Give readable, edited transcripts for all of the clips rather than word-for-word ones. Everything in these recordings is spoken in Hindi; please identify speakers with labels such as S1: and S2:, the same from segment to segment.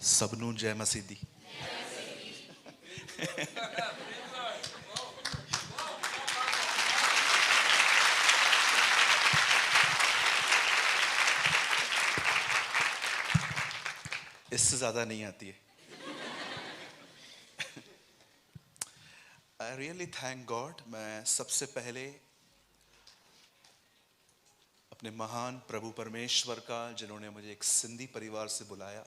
S1: सबनू जय मसीह दी। इससे ज्यादा नहीं आती है। I really thank God. मैं सबसे पहले अपने महान प्रभु परमेश्वर का, जिन्होंने मुझे एक सिंधी परिवार से बुलाया,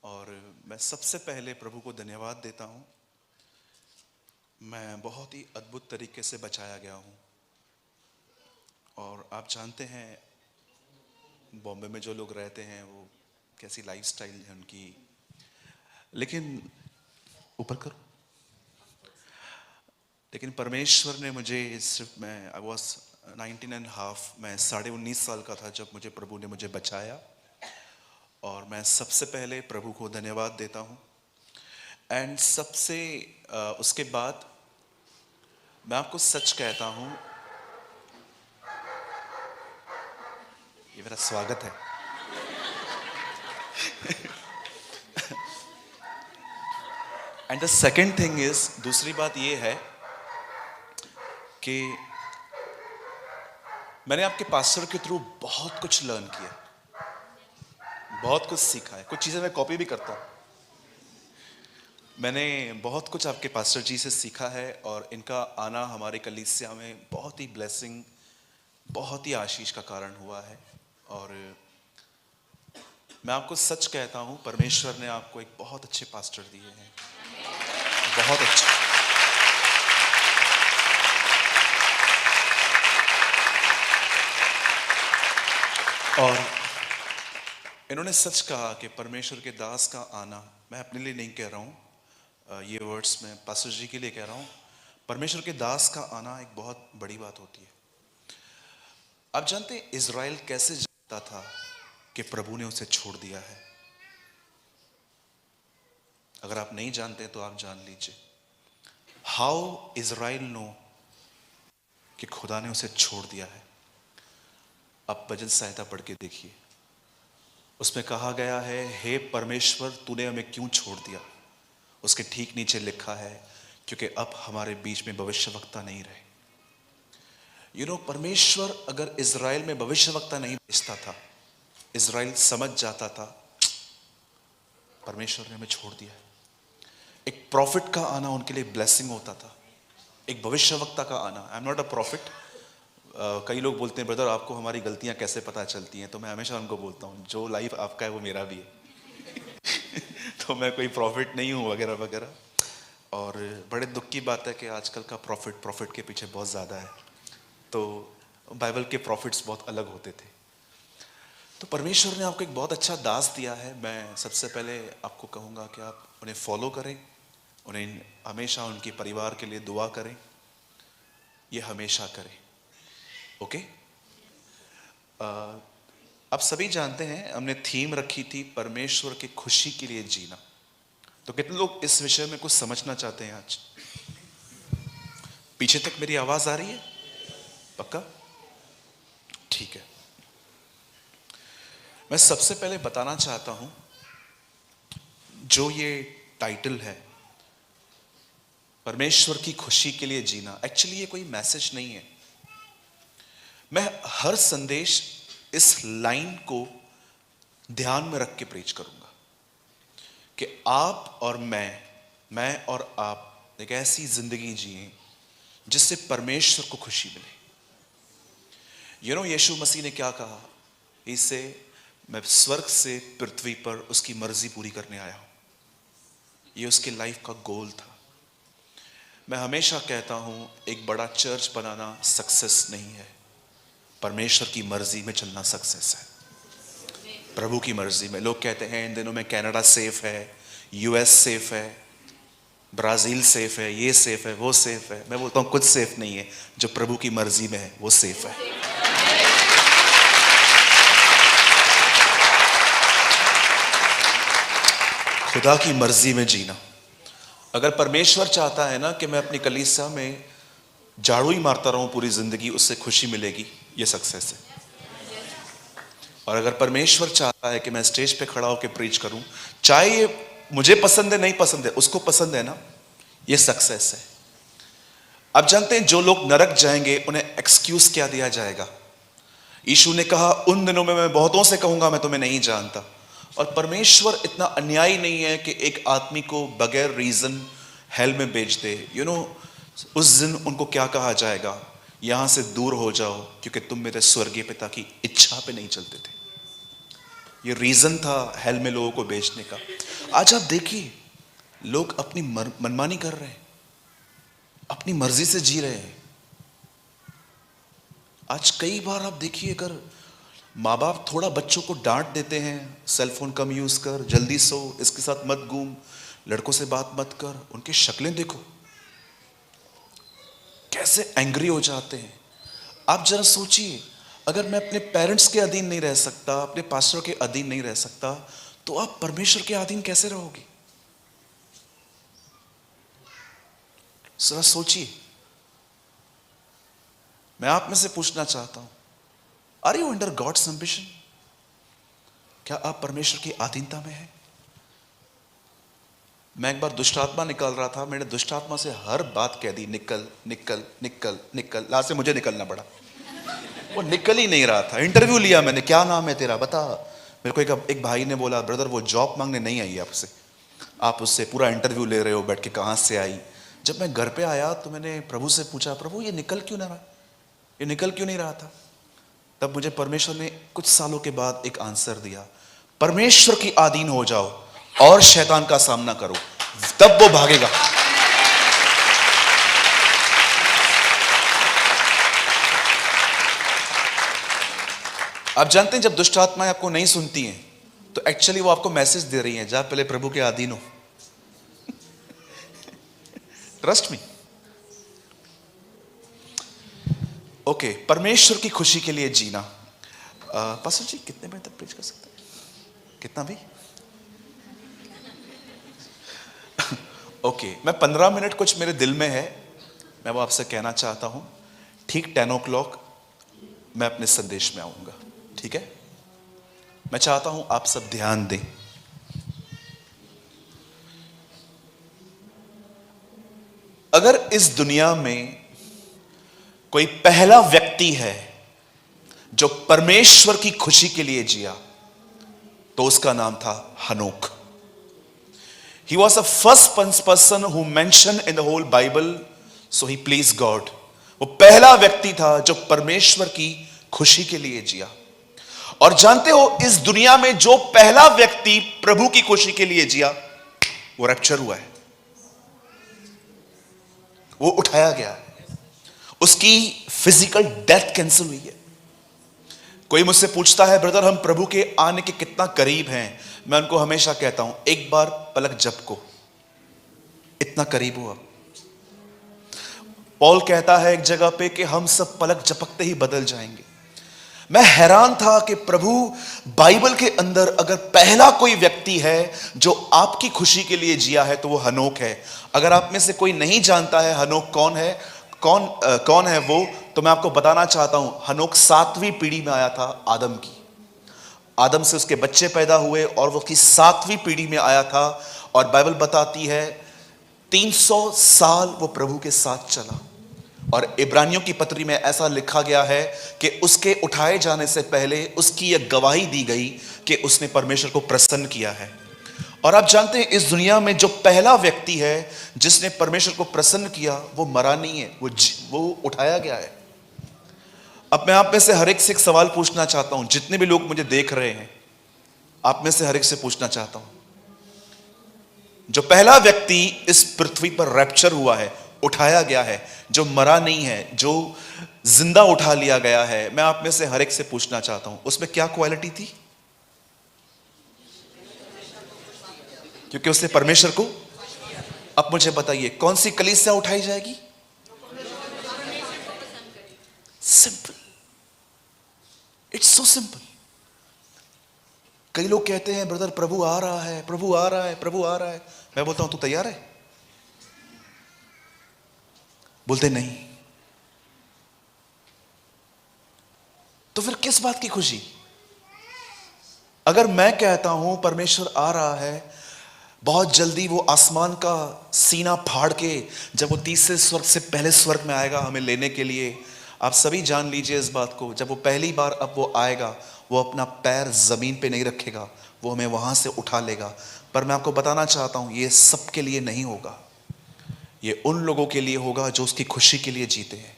S1: और मैं सबसे पहले प्रभु को धन्यवाद देता हूँ। मैं बहुत ही अद्भुत तरीके से बचाया गया हूँ। और आप जानते हैं बॉम्बे में जो लोग रहते हैं वो कैसी लाइफस्टाइल है उनकी, लेकिन ऊपर करो। लेकिन परमेश्वर ने मुझे सिर्फ, मैं आई वॉज 19.5, मैं 19.5 साल का था जब मुझे प्रभु ने मुझे बचाया। और मैं सबसे पहले प्रभु को धन्यवाद देता हूँ। एंड सबसे उसके बाद मैं आपको सच कहता हूँ, ये मेरा स्वागत है। And the second thing is, दूसरी बात ये है कि मैंने आपके पास्टर के थ्रू बहुत कुछ लर्न किया, बहुत कुछ सीखा है। कुछ चीजें मैं कॉपी भी करता हूँ। मैंने बहुत कुछ आपके पास्टर जी से सीखा है, और इनका आना हमारे कलीसिया में बहुत ही ब्लेसिंग, बहुत ही आशीष का कारण हुआ है। और मैं आपको सच कहता हूँ, परमेश्वर ने आपको एक बहुत अच्छे पास्टर दिए हैं, बहुत अच्छे। और इन्होंने सच कहा कि परमेश्वर के दास का आना, मैं अपने लिए नहीं कह रहा हूँ, ये वर्ड्स मैं पास्टर जी के लिए कह रहा हूँ, परमेश्वर के दास का आना एक बहुत बड़ी बात होती है। आप जानते हैं इज़राइल कैसे जानता था कि प्रभु ने उसे छोड़ दिया है? अगर आप नहीं जानते तो आप जान लीजिए। हाउ इज़राइल नो कि खुदा ने उसे छोड़ दिया है? आप भजन संहिता पढ़ के देखिए, उसमें कहा गया है, हे परमेश्वर तूने हमें क्यों छोड़ दिया? उसके ठीक नीचे लिखा है, क्योंकि अब हमारे बीच में भविष्यवक्ता नहीं रहे। परमेश्वर अगर इज़राइल में भविष्यवक्ता नहीं भेजता था, इज़राइल समझ जाता था परमेश्वर ने हमें छोड़ दिया है। एक प्रॉफिट का आना उनके लिए ब्लेसिंग होता था, एक भविष्यवक्ता का आना। आई एम नॉट अ प्रॉफिट। कई लोग बोलते हैं, ब्रदर आपको हमारी गलतियां कैसे पता चलती हैं? तो मैं हमेशा उनको बोलता हूँ, जो लाइफ आपका है वो मेरा भी है। तो मैं कोई प्रॉफिट नहीं हूँ वगैरह वगैरह। और बड़े दुख की बात है कि आजकल का प्रॉफिट के पीछे बहुत ज़्यादा है। तो बाइबल के प्रॉफिट्स बहुत अलग होते थे। तो परमेश्वर ने आपको एक बहुत अच्छा दास दिया है। मैं सबसे पहले आपको कहूँगा कि आप उन्हें फॉलो करें, उन्हें हमेशा उनके परिवार के लिए दुआ करें, ये हमेशा करें। ओके? आप सभी जानते हैं हमने थीम रखी थी परमेश्वर की खुशी के लिए जीना। तो कितने लोग इस विषय में कुछ समझना चाहते हैं आज? पीछे तक मेरी आवाज आ रही है? पक्का? ठीक है। मैं सबसे पहले बताना चाहता हूं, जो ये टाइटल है परमेश्वर की खुशी के लिए जीना, एक्चुअली ये कोई मैसेज नहीं है। मैं हर संदेश इस लाइन को ध्यान में रख के प्रीच करूंगा कि आप और मैं और आप एक ऐसी जिंदगी जिए जिससे परमेश्वर को खुशी मिले। यीशु मसीह ने क्या कहा? इससे मैं स्वर्ग से पृथ्वी पर उसकी मर्जी पूरी करने आया हूं। ये उसके लाइफ का गोल था। मैं हमेशा कहता हूं, एक बड़ा चर्च बनाना सक्सेस नहीं है, परमेश्वर की मर्जी में चलना सक्सेस है। प्रभु की मर्जी में। लोग कहते हैं इन दिनों में कनाडा सेफ है, यूएस सेफ है, ब्राजील सेफ है, ये सेफ है, वो सेफ है। मैं बोलता हूं कुछ सेफ नहीं है, जो प्रभु की मर्जी में है वो सेफ है। खुदा की मर्जी में जीना। अगर परमेश्वर चाहता है ना कि मैं अपनी कलीसिया में झाड़ू ही मारता रहूं पूरी जिंदगी, उससे खुशी मिलेगी, ये सक्सेस है। और अगर परमेश्वर चाहता है कि मैं स्टेज पे खड़ा होकर प्रीच करूं, चाहे ये मुझे पसंद है नहीं पसंद है, उसको पसंद है ना, ये सक्सेस है। आप जानते हैं जो लोग नरक जाएंगे उन्हें एक्सक्यूज क्या दिया जाएगा? यीशु ने कहा उन दिनों में मैं बहुतों से कहूंगा मैं तुम्हें नहीं जानता। और परमेश्वर इतना अन्यायी नहीं है कि एक आदमी को बगैर रीजन हेल में भेज दे। उस दिन उनको क्या कहा जाएगा? यहां से दूर हो जाओ क्योंकि तुम मेरे स्वर्गीय पिता की इच्छा पे नहीं चलते थे। ये रीजन था हेल में लोगों को भेजने का। आज आप देखिए, लोग अपनी मनमानी कर रहे हैं, अपनी मर्जी से जी रहे हैं। आज कई बार आप देखिए, अगर माँ बाप थोड़ा बच्चों को डांट देते हैं, सेल फोन कम यूज कर, जल्दी सो, इसके साथ मत घूम, लड़कों से बात मत कर, उनकी शक्लें देखो कैसे एंग्री हो जाते हैं। आप जरा सोचिए, अगर मैं अपने पेरेंट्स के अधीन नहीं रह सकता, अपने पास्टर के अधीन नहीं रह सकता, तो आप परमेश्वर के अधीन कैसे रहोगे? जरा सोचिए। मैं आप में से पूछना चाहता हूं, are you under God's ambition? क्या आप परमेश्वर की अधीनता में हैं? मैं एक बार दुष्ट आत्मा निकाल रहा था, मैंने दुष्ट आत्मा से हर बात कह दी, निकल निकल निकल निकल। लास्ट में मुझे निकलना पड़ा, वो निकल ही नहीं रहा था। इंटरव्यू लिया मैंने, क्या नाम है तेरा बता। मेरे को एक भाई ने बोला, ब्रदर वो जॉब मांगने नहीं आई आपसे, आप उससे पूरा इंटरव्यू ले रहे हो बैठ के, कहाँ से आई। जब मैं घर पे आया तो मैंने प्रभु से पूछा, प्रभु ये निकल क्यों ना रहा, ये निकल क्यों नहीं रहा था? तब मुझे परमेश्वर ने कुछ सालों के बाद एक आंसर दिया, परमेश्वर की अधीन हो जाओ और शैतान का सामना करो, तब वो भागेगा। आप जानते हैं, जब दुष्ट आत्माएं आपको नहीं सुनती हैं तो एक्चुअली वो आपको मैसेज दे रही हैं, जा पहले प्रभु के अधीन हो। Trust me. ओके, परमेश्वर की खुशी के लिए जीना। पास्टर जी कितने मिनट तक प्रीच कर सकते हैं? कितना भी? ओके, मैं 15 मिनट कुछ मेरे दिल में है, मैं वो आपसे कहना चाहता हूं। ठीक 10 o'clock मैं अपने संदेश में आऊंगा, ठीक है? मैं चाहता हूं आप सब ध्यान दें। अगर इस दुनिया में कोई पहला व्यक्ति है जो परमेश्वर की खुशी के लिए जिया, तो उसका नाम था हनोक। He was the first person who mentioned in the whole Bible, so he pleased God. वो पहला व्यक्ति था जो परमेश्वर की खुशी के लिए जिया। और जानते हो, इस दुनिया में जो पहला व्यक्ति प्रभु की खुशी के लिए जिया, वो रैप्चर हुआ है, वो उठाया गया है, उसकी फिजिकल डेथ कैंसिल हुई है। कोई मुझसे पूछता है, ब्रदर हम प्रभु के आने के कितना करीब हैं? मैं उनको हमेशा कहता हूं, एक बार पलक झपको, इतना करीब हो अब। पौल कहता है एक जगह पे कि हम सब पलक झपकते ही बदल जाएंगे। मैं हैरान था कि प्रभु बाइबल के अंदर अगर पहला कोई व्यक्ति है जो आपकी खुशी के लिए जिया है तो वो हनोक है। अगर आप में से कोई नहीं जानता है हनोक कौन है, कौन है वो, तो मैं आपको बताना चाहता हूं। हनोक 7वीं पीढ़ी में आया था आदम की। आदम से उसके बच्चे पैदा हुए और वो उसकी 7वीं पीढ़ी में आया था। और बाइबल बताती है 300 साल वो प्रभु के साथ चला। और इब्रानियों की पत्री में ऐसा लिखा गया है कि उसके उठाए जाने से पहले उसकी यह गवाही दी गई कि उसने परमेश्वर को प्रसन्न किया है। और आप जानते हैं, इस दुनिया में जो पहला व्यक्ति है जिसने परमेश्वर को प्रसन्न किया, वो मरा नहीं है, वो उठाया गया है। अब मैं आप में से हर एक से एक सवाल पूछना चाहता हूं, जितने भी लोग मुझे देख रहे हैं, आप में से हर एक से पूछना चाहता हूं, जो पहला व्यक्ति इस पृथ्वी पर रैप्चर हुआ है, उठाया गया है, जो मरा नहीं है, जो जिंदा उठा लिया गया है, मैं आप में से हर एक से पूछना चाहता हूं, उसमें क्या क्वालिटी थी? क्योंकि उसने परमेश्वर को। अब मुझे बताइए, कौन सी कलीसिया उठाई जाएगी? Simple, it's so simple. कई लोग कहते हैं, ब्रदर प्रभु आ रहा है, प्रभु आ रहा है, प्रभु आ रहा है। मैं बोलता हूं, तू तैयार है? बोलते नहीं। तो फिर किस बात की खुशी? अगर मैं कहता हूं परमेश्वर आ रहा है, बहुत जल्दी वो आसमान का सीना फाड़ के जब वो तीसरे स्वर्ग से पहले स्वर्ग में आएगा हमें लेने के लिए, आप सभी जान लीजिए इस बात को, जब वो पहली बार अब वो आएगा, वो अपना पैर जमीन पे नहीं रखेगा, वो हमें वहां से उठा लेगा। पर मैं आपको बताना चाहता हूं ये सबके लिए नहीं होगा, ये उन लोगों के लिए होगा जो उसकी खुशी के लिए जीते हैं।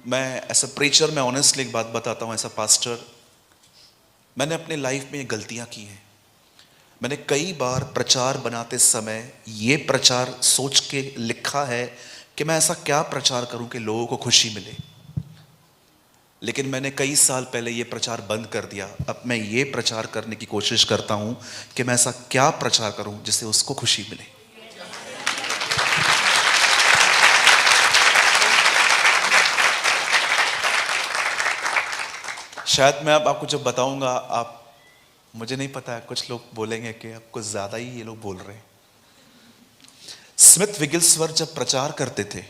S1: मैं ऐसा प्रीचर, मैं ऑनेस्टली एक बात बताता हूं, ऐसा पास्टर, मैंने अपने लाइफ में ये गलतियां की हैं। मैंने कई बार प्रचार बनाते समय ये प्रचार सोच के लिखा है कि मैं ऐसा क्या प्रचार करूं कि लोगों को खुशी मिले, लेकिन मैंने कई साल पहले ये प्रचार बंद कर दिया। अब मैं ये प्रचार करने की कोशिश करता हूं कि मैं ऐसा क्या प्रचार करूं जिससे उसको खुशी मिले। शायद मैं अब आपको जब बताऊंगा, आप, मुझे नहीं पता है, कुछ लोग बोलेंगे कि अब कुछ ज्यादा ही ये लोग बोल रहे हैं। स्मिथ विगिल्सवर्थ जब प्रचार करते थे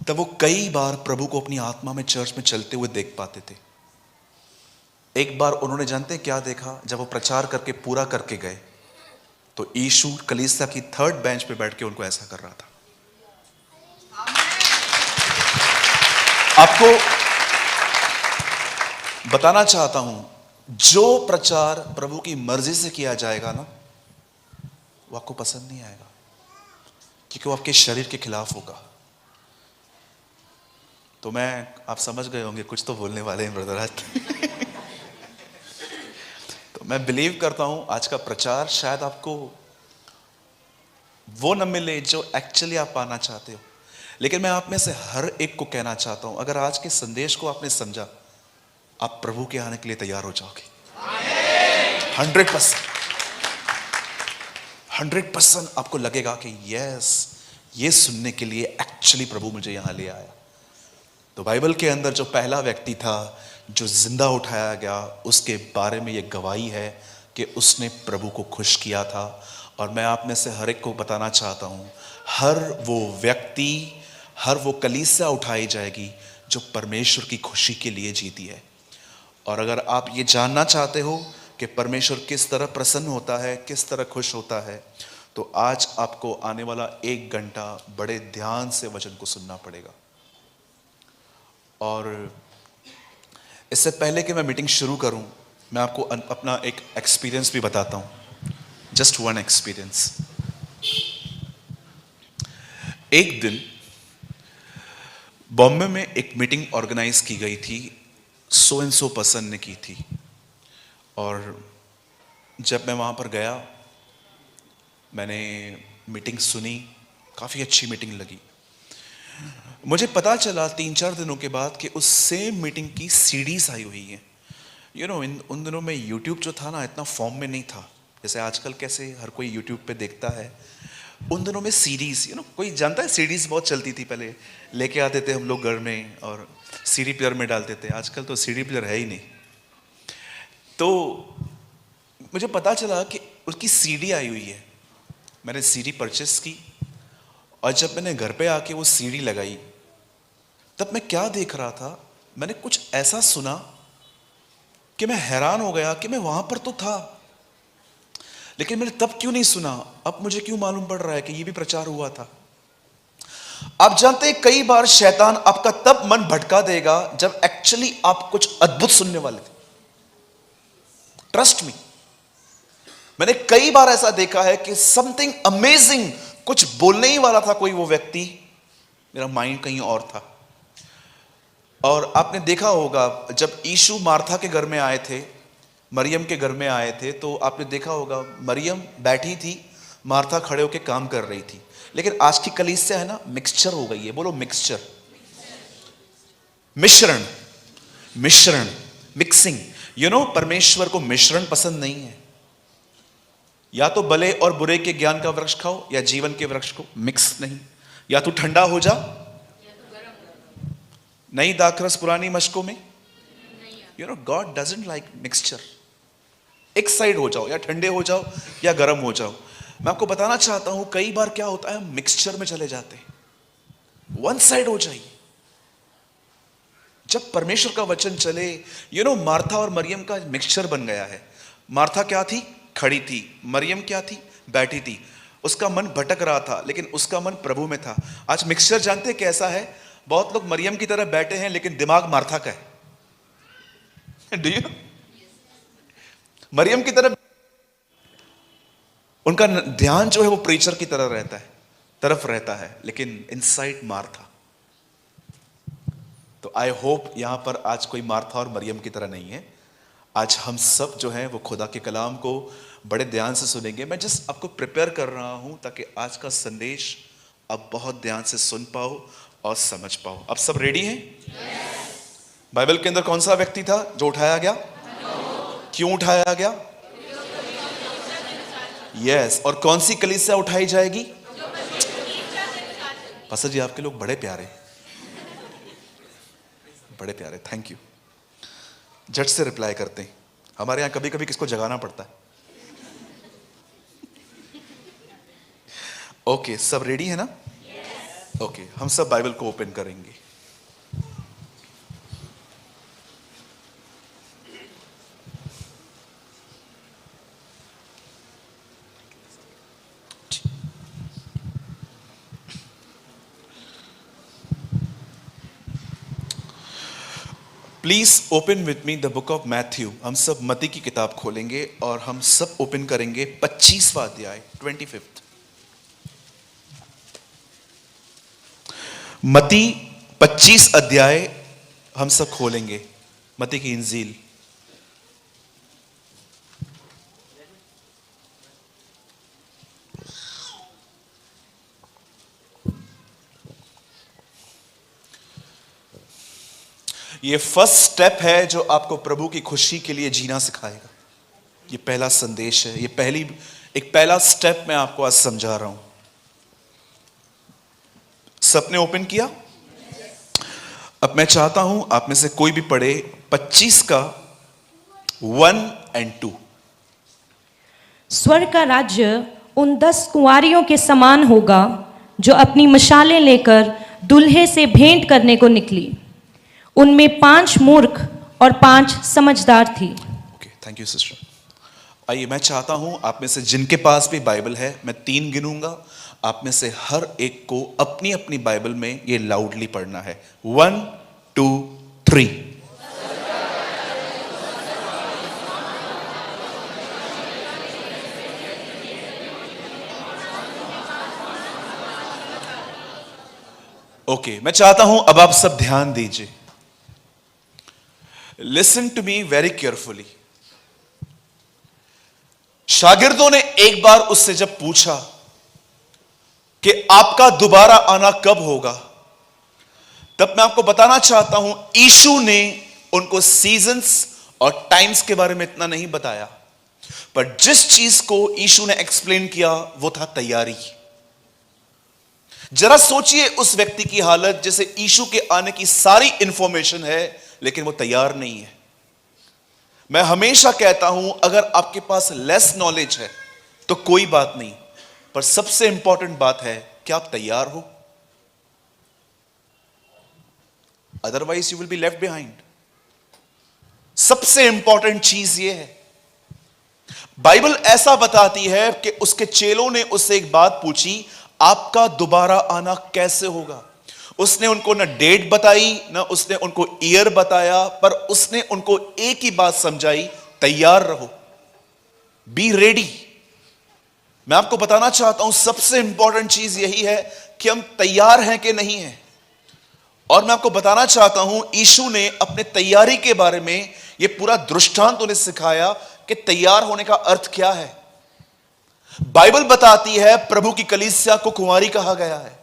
S1: तब वो कई बार प्रभु को अपनी आत्मा में चर्च में चलते हुए देख पाते थे। एक बार उन्होंने, जानते हैं क्या देखा? जब वो प्रचार करके पूरा करके गए तो यीशु कलीसिया की थर्ड बेंच पे बैठ के उनको ऐसा कर रहा था। आपको बताना चाहता हूं, जो प्रचार प्रभु की मर्जी से किया जाएगा ना, वो आपको पसंद नहीं आएगा, क्योंकि वो आपके शरीर के खिलाफ होगा। तो आप समझ गए होंगे, कुछ तो बोलने वाले हैं ब्रदर आज। तो मैं बिलीव करता हूं आज का प्रचार शायद आपको वो न मिले जो एक्चुअली आप पाना चाहते हो, लेकिन मैं आप में से हर एक को कहना चाहता हूं, अगर आज के संदेश को आपने समझा, आप प्रभु के आने के लिए तैयार हो जाओगे। 100% आपको लगेगा कि यस, ये सुनने के लिए एक्चुअली प्रभु मुझे यहां ले आया। तो बाइबल के अंदर जो पहला व्यक्ति था जो जिंदा उठाया गया, उसके बारे में यह गवाही है कि उसने प्रभु को खुश किया था। और मैं आप में से हर एक को बताना चाहता हूं, हर वो व्यक्ति, हर वो कलीसिया उठाई जाएगी जो परमेश्वर की खुशी के लिए जीती है। और अगर आप ये जानना चाहते हो कि परमेश्वर किस तरह प्रसन्न होता है, किस तरह खुश होता है, तो आज आपको आने वाला 1 घंटा बड़े ध्यान से वचन को सुनना पड़ेगा। और इससे पहले कि मैं मीटिंग शुरू करूं, मैं आपको अपना एक एक्सपीरियंस भी बताता हूं, जस्ट वन एक्सपीरियंस। एक दिन बॉम्बे में एक मीटिंग ऑर्गेनाइज की गई थी, सो एंड सो पर्सन ने की थी। और जब मैं वहाँ पर गया, मैंने मीटिंग सुनी, काफ़ी अच्छी मीटिंग लगी। मुझे पता चला 3-4 दिनों के बाद कि उस सेम मीटिंग की सीडीज आई हुई हैं। उन दिनों में यूट्यूब जो था ना, इतना फॉर्म में नहीं था जैसे आजकल कैसे हर कोई यूट्यूब पे देखता है। उन दिनों में सीडीज, कोई जानता है, सीडीज बहुत चलती थी पहले, लेके आते थे हम लोग घर में और सीडी प्लेयर में डालते थे। आजकल तो सीडी प्लेयर है ही नहीं। तो मुझे पता चला कि उसकी सीडी आई हुई है। मैंने सीडी परचेस की और जब मैंने घर पे आके वो सीडी लगाई, तब मैं क्या देख रहा था, मैंने कुछ ऐसा सुना कि मैं हैरान हो गया कि मैं वहां पर तो था, लेकिन मैंने तब क्यों नहीं सुना। अब मुझे क्यों मालूम पड़ रहा है कि ये भी प्रचार हुआ था। आप जानते हैं, कई बार शैतान आपका तब मन भटका देगा जब एक्चुअली आप कुछ अद्भुत सुनने वाले थे। ट्रस्ट मी, मैंने कई बार ऐसा देखा है कि समथिंग अमेजिंग, कुछ बोलने ही वाला था कोई वो व्यक्ति, मेरा माइंड कहीं और था। और आपने देखा होगा जब यीशु मार्था के घर में आए थे, मरियम के घर में आए थे, तो आपने देखा होगा मरियम बैठी थी, मार्था खड़े होकर काम कर रही थी। लेकिन आज की कलीसिया है ना, मिक्सचर हो गई है। बोलो मिक्सचर, मिश्रण, मिश्रण, मिक्सिंग। परमेश्वर को मिश्रण पसंद नहीं है। या तो भले और बुरे के ज्ञान का वृक्ष खाओ या जीवन के वृक्ष को, मिक्स नहीं। या तो ठंडा हो जा, नई दाखरस पुरानी मशकों में। God doesn't like mixture. एक साइड हो जाओ, या ठंडे हो जाओ या गर्म हो जाओ। मैं आपको बताना चाहता हूं, कई बार क्या होता है, हम मिक्सचर में चले जाते हैं, वन साइड हो जाइए। जब परमेश्वर का वचन चले, मार्था और मरियम का मिक्सचर बन गया है। मार्था क्या थी? खड़ी थी। मरियम क्या थी? बैठी थी। उसका मन भटक रहा था, लेकिन उसका मन प्रभु में था। आज मिक्सचर जानते हैं कैसा है? बहुत लोग मरियम की तरह बैठे हैं, लेकिन दिमाग मार्था का है। Do you know? मरियम की तरह उनका ध्यान जो है वो प्रीचर की तरफ रहता है, लेकिन इनसाइड मार्था। तो आई होप यहां पर आज कोई मार्था और मरियम की तरह नहीं है। आज हम सब जो है वो खुदा के कलाम को बड़े ध्यान से सुनेंगे। मैं जस्ट आपको प्रिपेयर कर रहा हूं ताकि आज का संदेश आप बहुत ध्यान से सुन पाओ और समझ पाओ। आप सब रेडी हैं? बाइबल के अंदर कौन सा व्यक्ति था जो उठाया गया? क्यों उठाया गया? यस। और कौन सी कलीसिया उठाई जाएगी? पास्टर जी आपके लोग बड़े प्यारे, बड़े प्यारे, थैंक यू। झट से रिप्लाई करते हैं। हमारे यहां कभी कभी किसको जगाना पड़ता है। ओके, सब रेडी है ना? ओके, हम सब बाइबल को ओपन करेंगे। Please open with me the book of Matthew. हम सब मती की किताब खोलेंगे और हम सब ओपन करेंगे 25वां अध्याय, 25। मती 25 अध्याय हम सब खोलेंगे, मती की इंजील। ये फर्स्ट स्टेप है जो आपको प्रभु की खुशी के लिए जीना सिखाएगा। ये पहला संदेश है, ये पहला स्टेप मैं आपको आज समझा रहा हूं। सबने ओपन किया? अब मैं चाहता हूं आप में से कोई भी पढ़े 25 का 1 और 2।
S2: स्वर्ग का राज्य उन 10 कुंवारियों के समान होगा जो अपनी मशालें लेकर दूल्हे से भेंट करने को निकली। उनमें 5 मूर्ख और 5 समझदार थी।
S1: Okay, thank you sister. आइए, मैं चाहता हूं आप में से जिनके पास भी बाइबल है, मैं 3 गिनूंगा, आप में से हर एक को अपनी अपनी बाइबल में ये लाउडली पढ़ना है। 1 2 3। ओके, मैं चाहता हूं अब आप सब ध्यान दीजिए। Listen to me very carefully. शागिर्दों ने एक बार उससे जब पूछा कि आपका दोबारा आना कब होगा, तब मैं आपको बताना चाहता हूं यीशु ने उनको सीजन्स और टाइम्स के बारे में इतना नहीं बताया, पर जिस चीज को यीशु ने एक्सप्लेन किया वो था तैयारी। जरा सोचिए उस व्यक्ति की हालत जैसे यीशु के आने की सारी इंफॉर्मेशन है, लेकिन वो तैयार नहीं है। मैं हमेशा कहता हूं अगर आपके पास लेस नॉलेज है तो कोई बात नहीं, पर सबसे इंपॉर्टेंट बात है कि आप तैयार हो, otherwise you will be left behind. सबसे इंपॉर्टेंट चीज यह है, बाइबल ऐसा बताती है कि उसके चेलों ने उससे एक बात पूछी, आपका दोबारा आना कैसे होगा। उसने उनको न डेट बताई, न उसने उनको ईयर बताया, पर उसने उनको एक ही बात समझाई, तैयार रहो, बी रेडी। मैं आपको बताना चाहता हूं सबसे इंपॉर्टेंट चीज यही है कि हम तैयार हैं कि नहीं हैं। और मैं आपको बताना चाहता हूं यीशु ने अपने तैयारी के बारे में यह पूरा दृष्टांत उन्हें सिखाया कि तैयार होने का अर्थ क्या है। बाइबल बताती है प्रभु की कलीसिया को कुंवारी कहा गया है,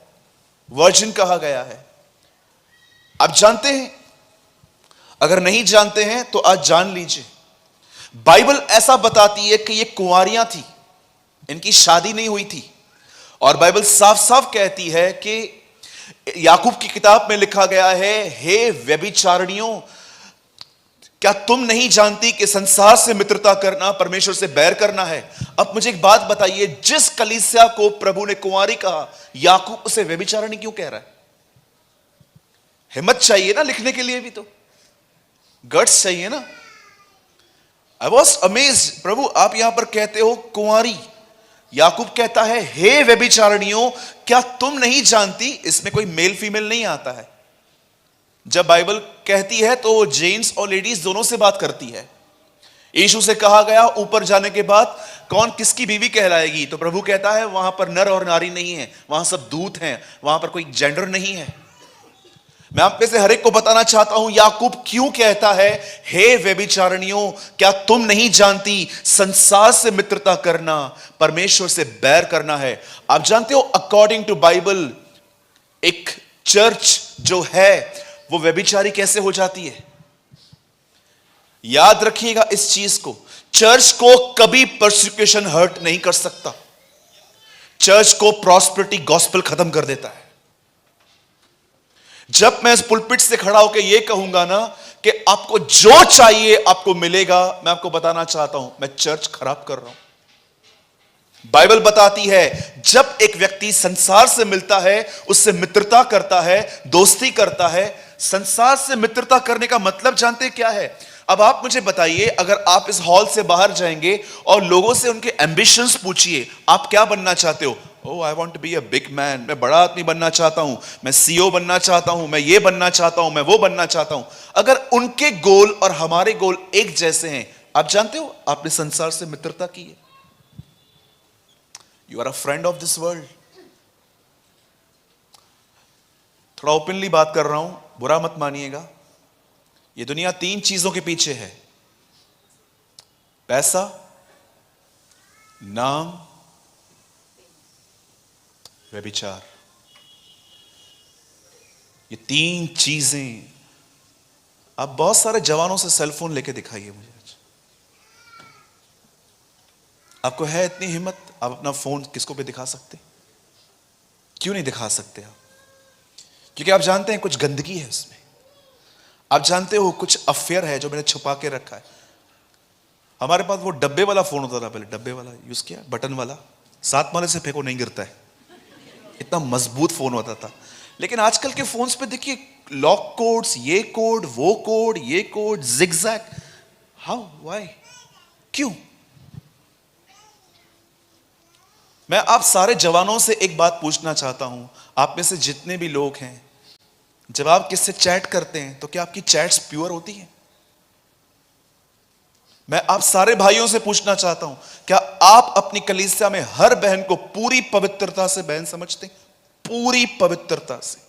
S1: वर्जिन कहा गया है। आप जानते हैं? अगर नहीं जानते हैं तो आज जान लीजिए। बाइबल ऐसा बताती है कि ये कुंवारियां थी, इनकी शादी नहीं हुई थी। और बाइबल साफ साफ कहती है कि याकूब की किताब में लिखा गया है, हे व्यभिचारिणियों, क्या तुम नहीं जानती कि संसार से मित्रता करना परमेश्वर से बैर करना है। अब मुझे एक बात बताइए, जिस कलीसिया को प्रभु ने कुंवारी कहा, याकूब उसे व्यभिचारिणी क्यों कह रहा है? हिम्मत चाहिए ना लिखने के लिए भी। तो गट्स चाहिए ना। आई वॉज अमेज्ड, प्रभु आप यहां पर कहते हो कुंवारी, याकूब कहता है हे व्यभिचारिणियों क्या तुम नहीं जानती, इसमें कोई मेल फीमेल नहीं आता है। जब बाइबल कहती है तो वो जेंट्स और लेडीज दोनों से बात करती है। यीशु से कहा गया ऊपर जाने के बाद कौन किसकी बीवी कहलाएगी, तो प्रभु कहता है वहां पर नर और नारी नहीं है, वहां सब दूत हैं, वहां पर कोई जेंडर नहीं है। मैं आप में से हर एक को बताना चाहता हूं याकूब क्यों कहता है हे व्यभिचारिणियों क्या तुम नहीं जानती, संसार से मित्रता करना परमेश्वर से बैर करना है। आप जानते हो अकॉर्डिंग टू बाइबल एक चर्च जो है वो व्यभिचारी कैसे हो जाती है। याद रखिएगा इस चीज को, चर्च को कभी परसिक्यूशन हर्ट नहीं कर सकता। चर्च को प्रॉस्पेरिटी गॉस्पेल खत्म कर देता है। जब मैं इस पुलपिट से खड़ा होकर यह कहूंगा ना कि आपको जो चाहिए आपको मिलेगा, मैं आपको बताना चाहता हूं मैं चर्च खराब कर रहा हूं। बाइबल बताती है जब एक व्यक्ति संसार से मिलता है, उससे मित्रता करता है, दोस्ती करता है। संसार से मित्रता करने का मतलब जानते हैं क्या है? अब आप मुझे बताइए, अगर आप इस हॉल से बाहर जाएंगे और लोगों से उनके एम्बिशंस पूछिए, आप क्या बनना चाहते हो? Oh I want to be a big man, मैं बड़ा आदमी बनना चाहता हूं, मैं सीईओ बनना चाहता हूं, मैं ये बनना चाहता हूं, मैं वो बनना चाहता हूं। अगर उनके गोल और हमारे गोल एक जैसे हैं, आप जानते हो आपने संसार से मित्रता की है। You are a friend of this world. थोड़ा ओपनली बात कर रहा हूं, बुरा मत मानिएगा। ये दुनिया तीन चीजों के पीछे है, पैसा, नाम, व्यभिचार। ये तीन चीजें। आप बहुत सारे जवानों से सेलफोन लेके दिखाइए मुझे, आपको है इतनी हिम्मत आप अपना फोन किसको पे दिखा सकते? क्यों नहीं दिखा सकते आप? क्योंकि आप जानते हैं कुछ गंदगी है उसमें। आप जानते हो कुछ अफेयर है जो मैंने छुपा के रखा है। हमारे पास वो डब्बे वाला फोन होता था पहले, डब्बे वाला यूज किया, बटन वाला, 7 माले से फेंको नहीं गिरता है, इतना मजबूत फोन होता था। लेकिन आजकल के फोन्स पे देखिए लॉक कोड्स, ये कोड, वो कोड, ये कोड, जिगजैग। हाउ, व्हाई, क्यों? मैं आप सारे जवानों से एक बात पूछना चाहता हूं, आप में से जितने भी लोग हैं, जब आप किससे चैट करते हैं तो क्या आपकी चैट्स प्योर होती हैं? मैं आप सारे भाइयों से पूछना चाहता हूं, क्या आप अपनी कलीसिया में हर बहन को पूरी पवित्रता से बहन समझते हैं? पूरी पवित्रता से।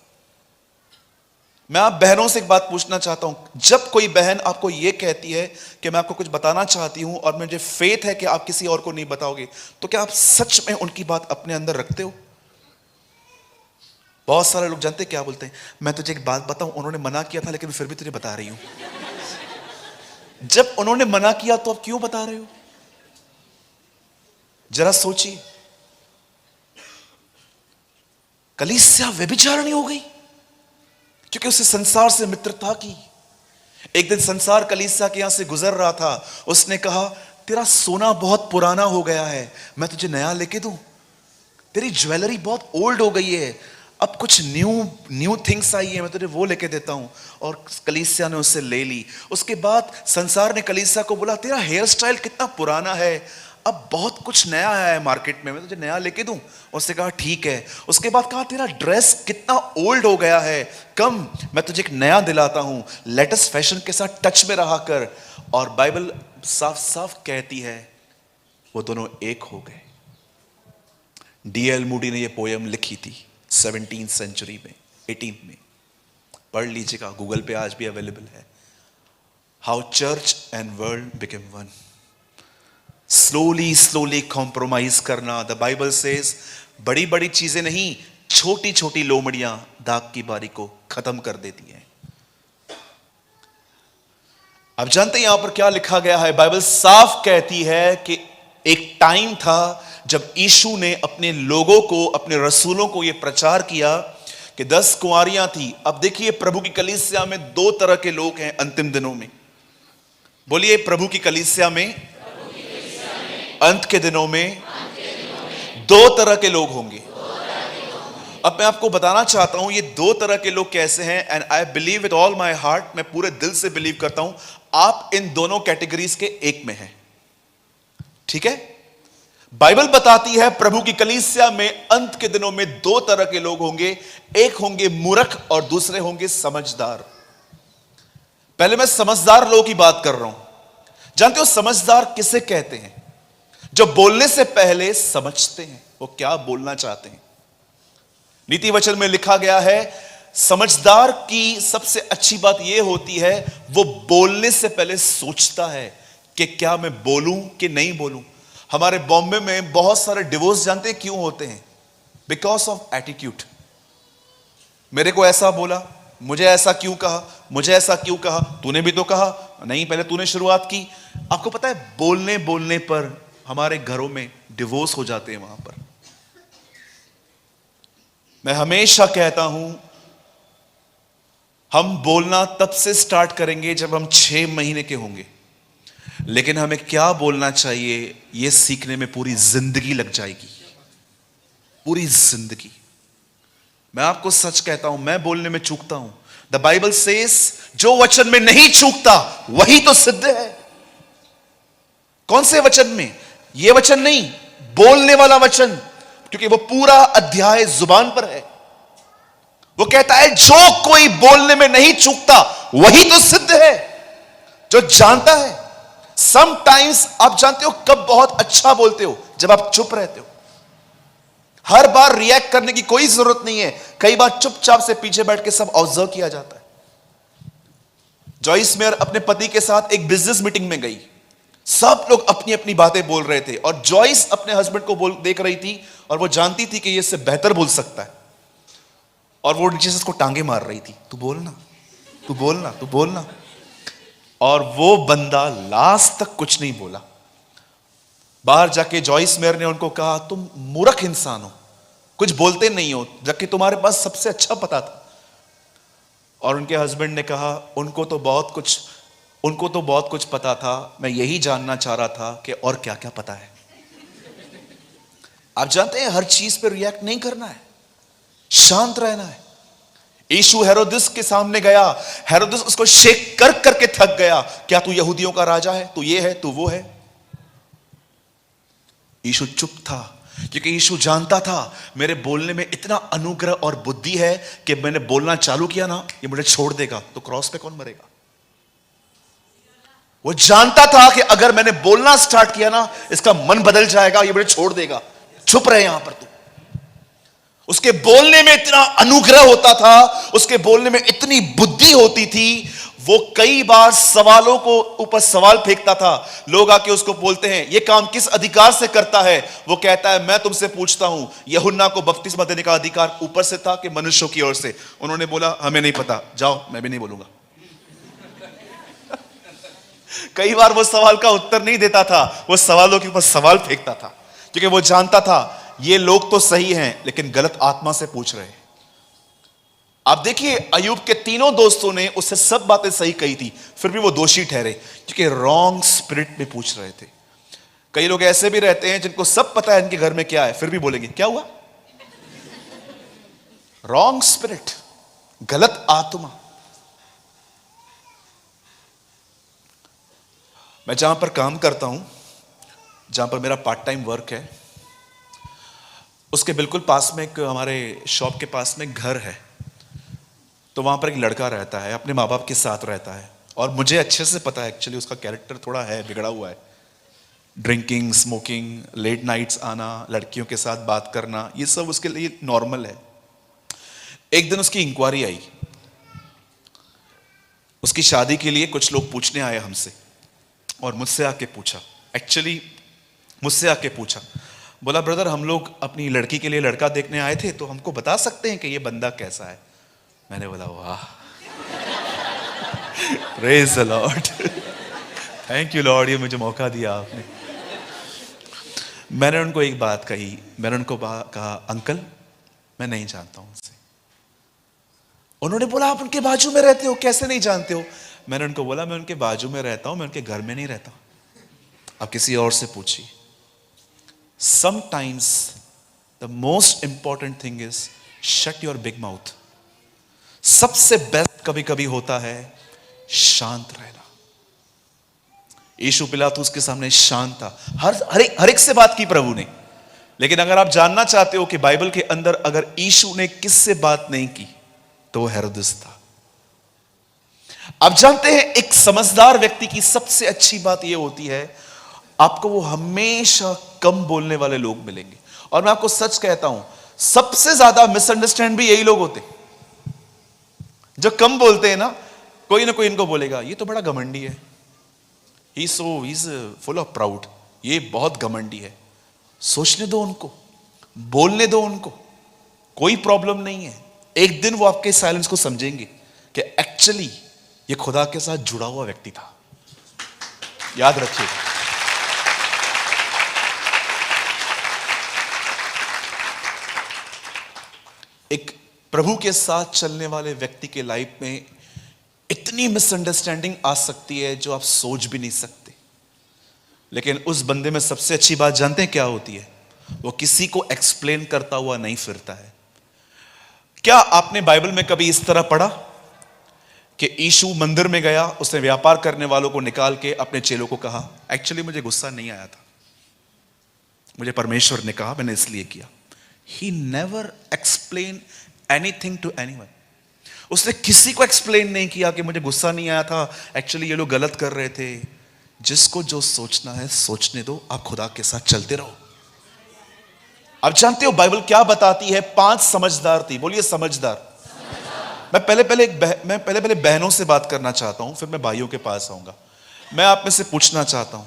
S1: मैं आप बहनों से एक बात पूछना चाहता हूं, जब कोई बहन आपको यह कहती है कि मैं आपको कुछ बताना चाहती हूं और मुझे फेथ है कि आप किसी और को नहीं बताओगे, तो क्या आप सच में उनकी बात अपने अंदर रखते हो? बहुत सारे लोग जानते क्या बोलते हैं, मैं तुझे एक बात बताऊं, उन्होंने मना किया था लेकिन फिर भी तुझे बता रही हूं। जब उन्होंने मना किया तो आप क्यों बता रहे हो? जरा सोचिए। कलीसिया व्यभिचारिणी हो गई क्योंकि उसे संसार से मित्रता की। एक दिन संसार कलीसिया के यहां से गुजर रहा था, उसने कहा तेरा सोना बहुत पुराना हो गया है, मैं तुझे नया लेके दूं। तेरी ज्वेलरी बहुत ओल्ड हो गई है, अब कुछ न्यू थिंग्स आई है, मैं तुझे वो लेके देता हूं। और कलीसिया ने उससे ले ली। उसके बाद संसार ने कलीसिया को बोला तेरा हेयर स्टाइल कितना पुराना है, अब बहुत कुछ नया आया है मार्केट में, मैं तुझे नया लेके दूं। उसने कहा ठीक है। उसके बाद कहा तेरा ड्रेस कितना ओल्ड हो गया है, कम मैं तुझे एक नया दिलाता हूं, लेटेस्ट फैशन के साथ टच में रहा कर। और बाइबल साफ साफ कहती है वो दोनों एक हो गए। डीएल मूडी ने ये पोयम लिखी थी 17th सेंचुरी में, 18th में। पढ़ लीजिएगा, गूगल पे आज भी अवेलेबल है। How church and world became one. Slowly compromise करना। द बाइबल सेज बड़ी बड़ी चीजें नहीं, छोटी छोटी लोमड़ियां दाग की बारी को खत्म कर देती हैं। अब जानते हैं यहां पर क्या लिखा गया है? बाइबल साफ कहती है कि एक टाइम था जब यीशु ने अपने लोगों को, अपने रसूलों को यह प्रचार किया कि 10 कुंवारियां थी। अब देखिए प्रभु की कलीसिया में 2 तरह के लोग हैं अंतिम दिनों में। बोलिए प्रभु की कलीसिया में अंत के दिनों में 2 तरह के लोग होंगे। अब मैं आपको बताना चाहता हूं ये दो तरह के लोग कैसे हैं, and I believe with all my heart, मैं पूरे दिल से बिलीव करता हूं आप इन दोनों कैटेगरीज के एक में हैं। ठीक है, बाइबल बताती है प्रभु की कलीसिया में अंत के दिनों में दो तरह के लोग होंगे, एक होंगे मूर्ख और दूसरे होंगे समझदार। पहले मैं समझदार लोगों की बात कर रहा हूं। जानते हो समझदार किसे कहते हैं? जो बोलने से पहले समझते हैं वो क्या बोलना चाहते हैं। नीति वचन में लिखा गया है समझदार की सबसे अच्छी बात यह होती है वो बोलने से पहले सोचता है कि क्या मैं बोलूं कि नहीं बोलूं। हमारे बॉम्बे में बहुत सारे डिवोर्स जानते हैं क्यों होते हैं? Because of attitude. मेरे को ऐसा बोला, मुझे ऐसा क्यों कहा, मुझे ऐसा क्यों कहा, तूने भी तो कहा, नहीं पहले तूने शुरुआत की। आपको पता है बोलने बोलने पर हमारे घरों में डिवोर्स हो जाते हैं। वहां पर मैं हमेशा कहता हूं हम बोलना तब से स्टार्ट करेंगे जब हम 6 महीने के होंगे, लेकिन हमें क्या बोलना चाहिए यह सीखने में पूरी जिंदगी लग जाएगी, पूरी जिंदगी। मैं आपको सच कहता हूं मैं बोलने में चूकता हूं। द बाइबल सेज जो वचन में नहीं चूकता वही तो सिद्ध है। कौन से वचन में? यह वचन नहीं, बोलने वाला वचन, क्योंकि वो पूरा अध्याय जुबान पर है। वो कहता है जो कोई बोलने में नहीं चूकता वही तो सिद्ध है, जो जानता है। समटाइम्स आप जानते हो कब बहुत अच्छा बोलते हो? जब आप चुप रहते हो। हर बार रिएक्ट करने की कोई जरूरत नहीं है, कई बार चुपचाप से पीछे बैठ के सब ऑब्जर्व किया जाता है। जॉइस मेयर अपने पति के साथ एक बिजनेस मीटिंग में गई, सब लोग अपनी अपनी बातें बोल रहे थे और जॉइस अपने हस्बैंड को देख रही थी और वो जानती थी कि ये इससे बेहतर बोल सकता है, और वो नीचे से इसको टांगे मार रही थी, तू बोलना, तू बोलना, तू बोलना। और वो बंदा लास्ट तक कुछ नहीं बोला। बाहर जाके जॉइस मेयर ने उनको कहा तुम मूर्ख इंसान हो, कुछ बोलते नहीं हो, जबकि तुम्हारे पास सबसे अच्छा पता था। और उनके हस्बैंड ने कहा उनको तो बहुत कुछ पता था, मैं यही जानना चाह रहा था कि और क्या क्या पता है। आप जानते हैं हर चीज पे रिएक्ट नहीं करना है, शांत रहना है। यीशु हेरोदिस के सामने गया, हेरोदिस उसको शेक कर करके थक गया, क्या तू यहूदियों का राजा है, तू ये है, तू वो है। यीशु चुप था, क्योंकि यीशु जानता था मेरे बोलने में इतना अनुग्रह और बुद्धि है कि मैंने बोलना चालू किया ना ये मुझे छोड़ देगा, तो क्रॉस पे कौन मरेगा। वो जानता था कि अगर मैंने बोलना स्टार्ट किया ना इसका मन बदल जाएगा, ये मुझे छोड़ देगा, चुप रहे यहां पर तू। उसके बोलने में इतना अनुग्रह होता था, उसके बोलने में इतनी बुद्धि होती थी, वो कई बार सवालों को ऊपर सवाल फेंकता था। लोग आके उसको बोलते हैं ये काम किस अधिकार से करता है, वो कहता है मैं तुमसे पूछता हूं यूहन्ना को बपतिस्मा देने का अधिकार ऊपर से था कि मनुष्यों की ओर से? उन्होंने बोला हमें नहीं पता, जाओ, मैं भी नहीं बोलूंगा। कई बार वो सवाल का उत्तर नहीं देता था, वो सवालों के ऊपर सवाल फेंकता था, क्योंकि वो जानता था ये लोग तो सही हैं लेकिन गलत आत्मा से पूछ रहे हैं। आप देखिए अय्यूब के तीनों दोस्तों ने उससे सब बातें सही कही थी, फिर भी वो दोषी ठहरे क्योंकि रॉन्ग स्पिरिट में पूछ रहे थे। कई लोग ऐसे भी रहते हैं जिनको सब पता है इनके घर में क्या है, फिर भी बोलेंगे क्या हुआ? रॉन्ग स्पिरिट, गलत आत्मा। मैं जहां पर काम करता हूं, जहां पर मेरा पार्ट टाइम वर्क है, उसके बिल्कुल पास में एक हमारे शॉप के पास में घर है। तो वहां पर एक लड़का रहता है, अपने माँ बाप के साथ रहता है, और मुझे अच्छे से पता है एक्चुअली उसका कैरेक्टर थोड़ा है बिगड़ा हुआ है। ड्रिंकिंग, स्मोकिंग, लेट नाइट्स आना, लड़कियों के साथ बात करना, ये सब उसके लिए नॉर्मल है। एक दिन उसकी इंक्वायरी आई, उसकी शादी के लिए कुछ लोग पूछने आए हमसे, और मुझसे आके पूछा, एक्चुअली मुझसे आके पूछा, बोला ब्रदर हम लोग अपनी लड़की के लिए लड़का देखने आए थे, तो हमको बता सकते हैं कि ये बंदा कैसा है? मैंने बोला वाह, praise the Lord, thank you Lord, ये मुझे मौका दिया आपने। मैंने उनको एक बात कही, मैंने उनको कहा अंकल मैं नहीं जानता हूं उनसे। उन्होंने बोला आप उनके बाजू में रहते हो, कैसे नहीं जानते हो? मैंने उनको बोला मैं उनके बाजू में रहता हूं, मैं उनके घर में नहीं रहता, आप किसी और से पूछिए। Sometimes the most important thing is shut your big mouth. सबसे बेस्ट कभी कभी होता है शांत रहना। यीशु पिलातुस के सामने शांत था, हर एक से बात की प्रभु ने। लेकिन अगर आप जानना चाहते हो कि बाइबल के अंदर अगर यीशु ने किससे बात नहीं की तो वो हेरोदेस था। आप जानते हैं एक समझदार व्यक्ति की सबसे अच्छी बात यह होती है, आपको वो हमेशा कम बोलने वाले लोग मिलेंगे। और मैं आपको सच कहता हूं, सबसे ज्यादा मिसअंडरस्टैंड भी यही लोग होते जो कम बोलते हैं ना। कोई ना कोई इनको बोलेगा ये तो बड़ा घमंडी है, he is full of proud, ये बहुत घमंडी है। सोचने दो उनको, बोलने दो उनको, कोई प्रॉब्लम नहीं है। एक दिन वो आपके साइलेंस को समझेंगे कि एक्चुअली ये खुदा के साथ जुड़ा हुआ व्यक्ति था। याद रखिए, एक प्रभु के साथ चलने वाले व्यक्ति के लाइफ में इतनी मिसअंडरस्टैंडिंग आ सकती है जो आप सोच भी नहीं सकते। लेकिन उस बंदे में सबसे अच्छी बात जानते हैं क्या होती है? वो किसी को एक्सप्लेन करता हुआ नहीं फिरता है। क्या आपने बाइबल में कभी इस तरह पढ़ा कि यीशु मंदिर में गया, उसने व्यापार करने वालों को निकाल के अपने चेलों को कहा, एक्चुअली मुझे गुस्सा नहीं आया था, मुझे परमेश्वर ने कहा, मैंने इसलिए किया। He never explained anything to anyone. उसने किसी को एक्सप्लेन नहीं किया कि मुझे गुस्सा नहीं आया था, एक्चुअली ये लोग गलत कर रहे थे। जिसको जो सोचना है सोचने दो, आप खुदा के साथ चलते रहो। आप जानते हो बाइबल क्या बताती है? 5 समझदार थी, बोलिए समझदार। मैं पहले बहनों से बात करना चाहता हूं, फिर मैं भाइयों के पास आऊंगा। मैं आप में से पूछना चाहता हूं,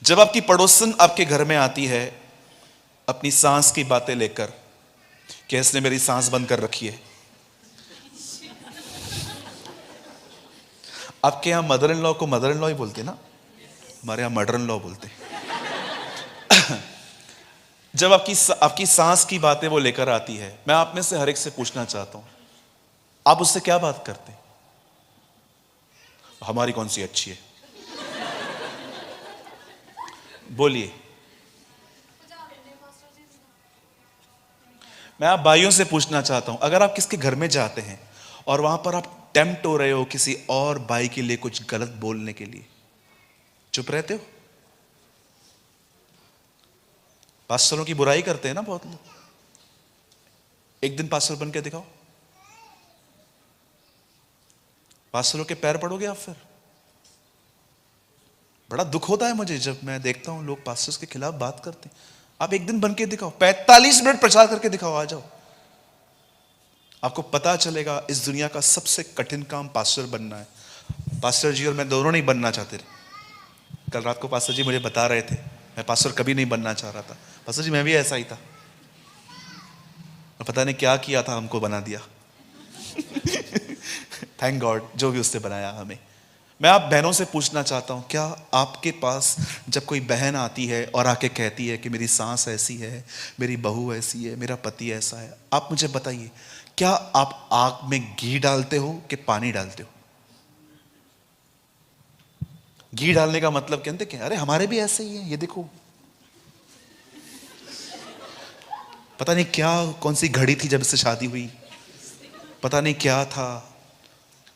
S1: जब आपकी पड़ोसन आपके घर में आती है अपनी सांस की बातें लेकर कि इसने मेरी सांस बंद कर रखी है, आपके यहां मदर इन लॉ को मदर इन लॉ ही बोलते ना, हमारे यहां मदर इन लॉ बोलते। जब आपकी सांस की बातें वो लेकर आती है, मैं आप में से हर एक से पूछना चाहता हूं, आप उससे क्या बात करते हैं? हमारी कौन सी अच्छी है, बोलिए। मैं आप भाइयों से पूछना चाहता हूं, अगर आप किसके घर में जाते हैं और वहां पर आप टेम्प्ट हो रहे हो किसी और भाई के लिए कुछ गलत बोलने के लिए, चुप रहते हो? पास्टरों की बुराई करते हैं ना बहुत लोग। एक दिन पास्टर बन के दिखाओ, पास्टरों के पैर पड़ोगे आप फिर। बड़ा दुख होता है मुझे जब मैं देखता हूं लोग पास्टर्स के खिलाफ बात करते हैं। आप एक दिन बन के दिखाओ, 45 मिनट प्रचार करके दिखाओ, आ जाओ। आपको पता चलेगा इस दुनिया का सबसे कठिन काम पास्टर बनना है। पास्टर जी और मैं दोनों नहीं बनना चाहते थे। कल रात को पास्टर जी मुझे बता रहे थे, मैं पास्टर कभी नहीं बनना चाह रहा था। पास्टर जी मैं भी ऐसा ही था, पता नहीं क्या किया था, हमको बना दिया। थैंक गॉड जो भी उसने बनाया हमें। मैं आप बहनों से पूछना चाहता हूं, क्या आपके पास जब कोई बहन आती है और आके कहती है कि मेरी सास ऐसी है, मेरी बहू ऐसी है, मेरा पति ऐसा है, आप मुझे बताइए, क्या आप आग में घी डालते हो कि पानी डालते हो? घी डालने का मतलब कहते क्या, अरे हमारे भी ऐसे ही है, ये देखो। पता नहीं क्या, कौन सी घड़ी थी जब इससे शादी हुई, पता नहीं क्या था।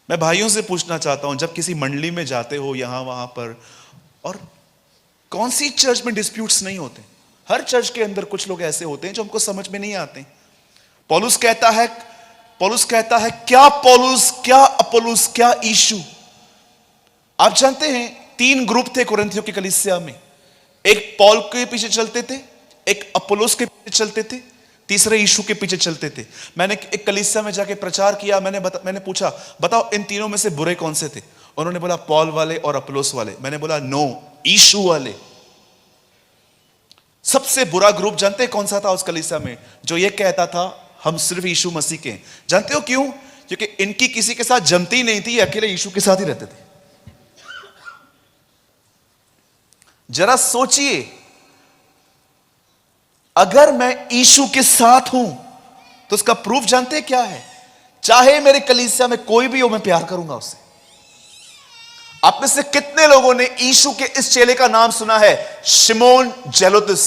S1: मैं भाइयों से पूछना चाहता हूं, जब किसी मंडली में जाते हो यहां वहां पर, और कौन सी चर्च में डिस्प्यूट्स नहीं होते? हर चर्च के अंदर कुछ लोग ऐसे होते हैं जो हमको समझ में नहीं आते। पौलुस कहता है क्या पौलुस, क्या अपोलोस, क्या यीशु। आप जानते हैं 3 ग्रुप थे कुरिन्थियों की कलीसिया में। एक पौल के पीछे चलते थे, एक अपोलोस के पीछे चलते थे, तीसरे यीशु के पीछे चलते थे। मैंने एक कलीसिया में जाके प्रचार किया, मैंने पूछा बताओ इन तीनों में से बुरे कौन से थे? उन्होंने बोला पौल वाले और अपोलोस वाले। मैंने बोला नो, यीशु वाले। सबसे बुरा ग्रुप जानते हैं कौन सा था उस कलीसिया में? जो ये कहता था हम सिर्फ यीशु मसीह के हैं। जानते हो क्यों? क्योंकि इनकी किसी के साथ जमती नहीं थी, अकेले यीशु के साथ ही रहते थे। जरा सोचिए, अगर मैं यीशु के साथ हूं तो उसका प्रूफ जानते हैं क्या है? चाहे मेरे कलीसिया में कोई भी हो, मैं प्यार करूंगा उससे। आप में से कितने लोगों ने यीशु के इस चेले का नाम सुना है? शिमोन जेलोतिस।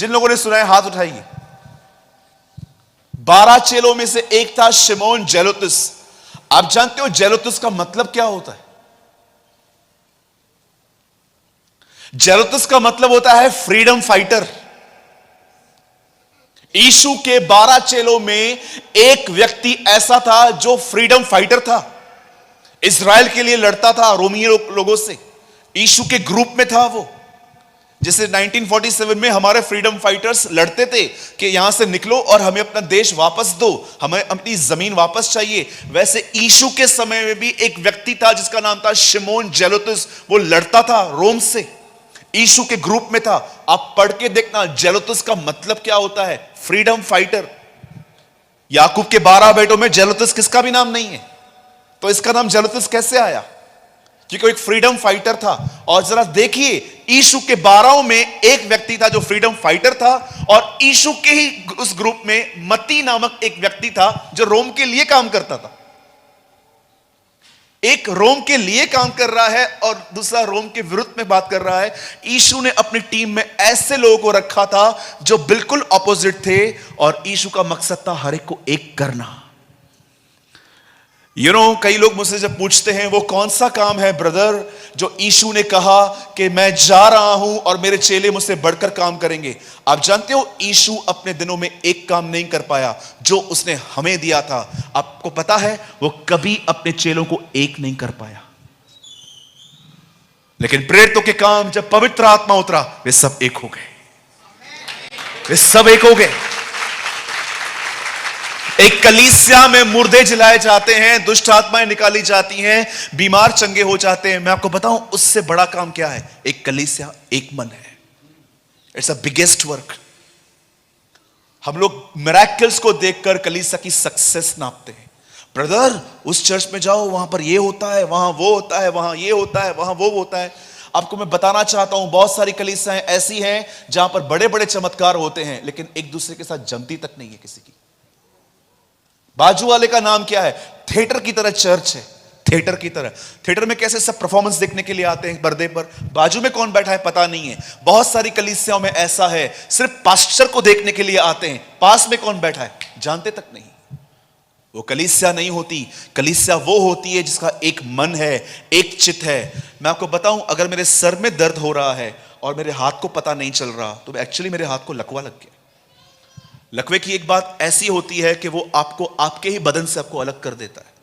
S1: जिन लोगों ने सुना है हाथ उठाइए। 12 चेलों में से एक था शिमोन जेलोतिस। आप जानते हो जेलोतिस का मतलब क्या होता है? जेलोतिस का मतलब होता है फ्रीडम फाइटर। यीशु के 12 चेलों में एक व्यक्ति ऐसा था जो फ्रीडम फाइटर था, इजराइल के लिए लड़ता था रोमी लोगों से। यीशु के ग्रुप में था वो। जैसे 1947 में हमारे फ्रीडम फाइटर्स लड़ते थे कि यहां से निकलो और हमें अपना देश वापस दो, हमें अपनी जमीन वापस चाहिए, वैसे यीशु के समय में भी एक व्यक्ति था जिसका नाम था शिमोन जेलोतिस। वो लड़ता था रोम से, यीशु के ग्रुप में था। आप पढ़ के देखना जेलोतिस का मतलब क्या होता है, फ्रीडम फाइटर। याकूब के 12 बेटों में जेलोतिस किसका भी नाम नहीं है, तो इसका नाम जेलोतिस कैसे आया? क्योंकि एक फ्रीडम फाइटर था। और जरा देखिए, यीशु के 12 में एक व्यक्ति था जो फ्रीडम फाइटर था, और यीशु के ही उस ग्रुप में मत्ती नामक एक व्यक्ति था जो रोम के लिए काम करता था। एक रोम के लिए काम कर रहा है और दूसरा रोम के विरुद्ध में बात कर रहा है। यीशु ने अपनी टीम में ऐसे लोगों को रखा था जो बिल्कुल ऑपोजिट थे, और यीशु का मकसद था हर एक को एक करना। कई लोग मुझसे जब पूछते हैं वो कौन सा काम है ब्रदर जो यीशु ने कहा कि मैं जा रहा हूं और मेरे चेले मुझसे बढ़कर काम करेंगे। आप जानते हो यीशु अपने दिनों में एक काम नहीं कर पाया जो उसने हमें दिया था। आपको पता है वो कभी अपने चेलों को एक नहीं कर पाया, लेकिन प्रेरितों के काम जब पवित्र आत्मा उतरा वे सब एक हो गए, वे सब एक हो गए। एक कलीसिया में मुर्दे जलाए जाते हैं, दुष्ट आत्माएं निकाली जाती हैं, बीमार चंगे हो जाते हैं। मैं आपको बताऊं उससे बड़ा काम क्या है? एक कलीसिया एक मन है। It's a biggest work. हम लोग मिरेकल्स को देखकर कलीसिया की सक्सेस नापते हैं। ब्रदर उस चर्च में जाओ, वहां पर ये होता है, वहां वो होता है, वहां ये होता है, वहां वो होता है। आपको मैं बताना चाहता हूं बहुत सारी कलीसियाएं ऐसी हैं जहां पर बड़े बड़े चमत्कार होते हैं, लेकिन एक दूसरे के साथ जमती तक नहीं है किसी की। बाजू वाले का नाम क्या है? थिएटर की तरह चर्च है, थिएटर की तरह। थिएटर में कैसे सब परफॉर्मेंस देखने के लिए आते हैं पर्दे पर, बाजू में कौन बैठा है पता नहीं है। बहुत सारी कलीसियाओं में ऐसा है, सिर्फ पास्टर को देखने के लिए आते हैं, पास में कौन बैठा है जानते तक नहीं। वो कलीसिया नहीं होती। कलीसिया वो होती है जिसका एक मन है, एक चित्त है। मैं आपको बताऊं, अगर मेरे सर में दर्द हो रहा है और मेरे हाथ को पता नहीं चल रहा, तो एक्चुअली मेरे हाथ को लकवा लग गया। लकवे की एक बात ऐसी होती है कि वो आपको आपके ही बदन से आपको अलग कर देता है।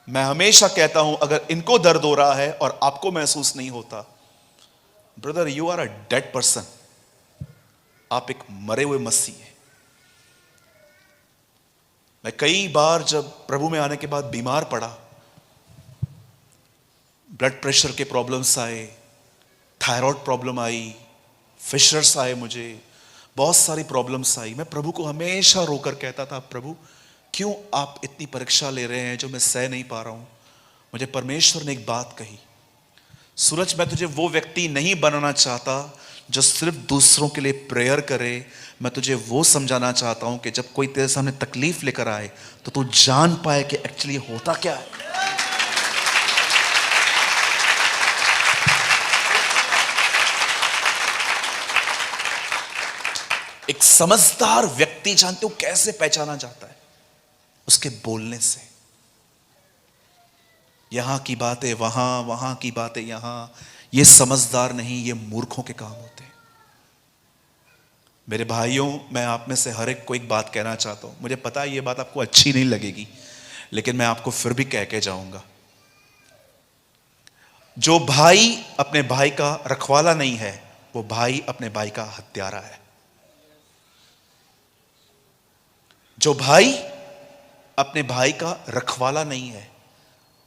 S1: मैं हमेशा कहता हूं अगर इनको दर्द हो रहा है और आपको महसूस नहीं होता, brother you are a dead person, आप एक मरे हुए मसीह हैं। मैं कई बार जब प्रभु में आने के बाद बीमार पड़ा, ब्लड प्रेशर के प्रॉब्लम्स आए, थायराइड प्रॉब्लम आई, फिशर्स आए, मुझे बहुत सारी प्रॉब्लम्स आई। मैं प्रभु को हमेशा रोकर कहता था, प्रभु क्यों आप इतनी परीक्षा ले रहे हैं जो मैं सह नहीं पा रहा हूं। मुझे परमेश्वर ने एक बात कही, सूरज मैं तुझे वो व्यक्ति नहीं बनाना चाहता जो सिर्फ दूसरों के लिए प्रेयर करे, मैं तुझे वो समझाना चाहता हूं कि जब कोई तेरे सामने तकलीफ लेकर आए तो तू जान पाए कि एक्चुअली होता क्या है। एक समझदार व्यक्ति जानते हो कैसे पहचाना जाता है? उसके बोलने से। यहां की बातें वहां, वहां की बातें यहां, ये समझदार नहीं, ये मूर्खों के काम होते हैं। मेरे भाइयों, मैं आप में से हर एक को एक बात कहना चाहता हूं। मुझे पता है ये बात आपको अच्छी नहीं लगेगी, लेकिन मैं आपको फिर भी कह के जाऊंगा। जो भाई अपने भाई का रखवाला नहीं है, वो भाई अपने भाई का हत्यारा है। जो भाई अपने भाई का रखवाला नहीं है,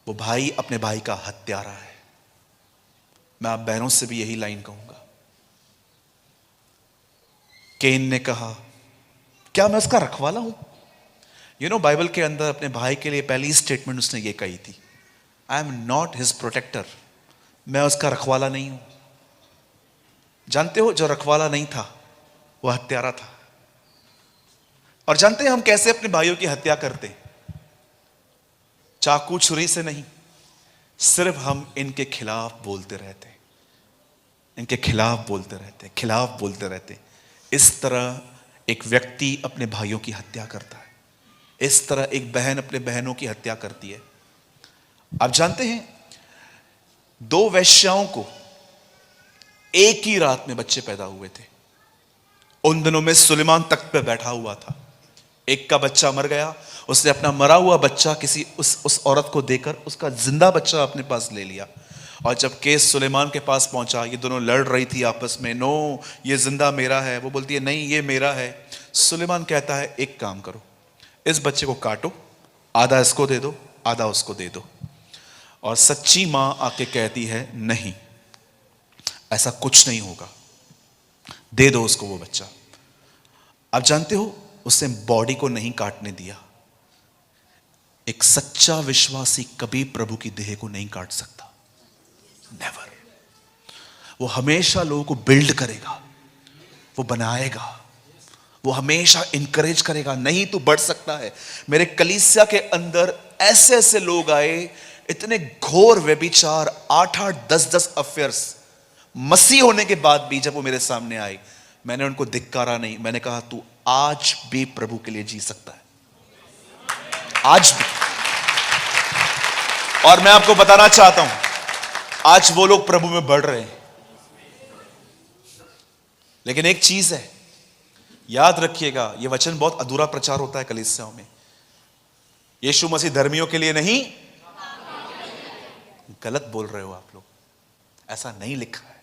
S1: वो भाई अपने भाई का हत्यारा है। मैं आप बहनों से भी यही लाइन कहूंगा। केन ने कहा, क्या मैं उसका रखवाला हूं? बाइबल के अंदर अपने भाई के लिए पहली स्टेटमेंट उसने ये कही थी, I am not his protector. मैं उसका रखवाला नहीं हूं। जानते हो, जो रखवाला नहीं था वह हत्यारा था। और जानते हैं हम कैसे अपने भाइयों की हत्या करते? चाकू छुरी से नहीं, सिर्फ हम इनके खिलाफ बोलते रहते, इनके खिलाफ बोलते रहते, खिलाफ बोलते रहते। इस तरह एक व्यक्ति अपने भाइयों की हत्या करता है, इस तरह एक बहन अपने बहनों की हत्या करती है। आप जानते हैं, 2 वेश्याओं को एक ही रात में बच्चे पैदा हुए थे। उन दिनों में सुलेमान तख्त पे बैठा हुआ था। एक का बच्चा मर गया, उसने अपना मरा हुआ बच्चा किसी उस औरत को देकर उसका जिंदा बच्चा अपने पास ले लिया। और जब केस सुलेमान के पास पहुंचा, ये दोनों लड़ रही थी आपस में, नो ये जिंदा मेरा है, वो बोलती है नहीं ये मेरा है। सुलेमान कहता है एक काम करो, इस बच्चे को काटो, आधा इसको दे दो, आधा उसको दे दो। और सच्ची मां आके कहती है नहीं, ऐसा कुछ नहीं होगा, दे दो उसको वो बच्चा। आप जानते हो, उसने बॉडी को नहीं काटने दिया। एक सच्चा विश्वासी कभी प्रभु की देह को नहीं काट सकता, नेवर। वो हमेशा लोगों को बिल्ड करेगा, वो बनाएगा, वो हमेशा इंकरेज करेगा, नहीं तू बढ़ सकता है। मेरे कलीसिया के अंदर ऐसे ऐसे लोग आए, इतने घोर व्यभिचार, 8-8, 10-10 अफेयर्स, मसीह होने के बाद भी जब वो मेरे सामने आए, मैंने उनको धिक्कारा नहीं, मैंने कहा तू आज भी प्रभु के लिए जी सकता है, आज भी। और मैं आपको बताना चाहता हूं, आज वो लोग प्रभु में बढ़ रहे हैं। लेकिन एक चीज है, याद रखिएगा, यह वचन बहुत अधूरा प्रचार होता है कलीसियाओं में। यीशु मसीह धर्मियों के लिए नहीं, गलत बोल रहे हो आप लोग, ऐसा नहीं लिखा है।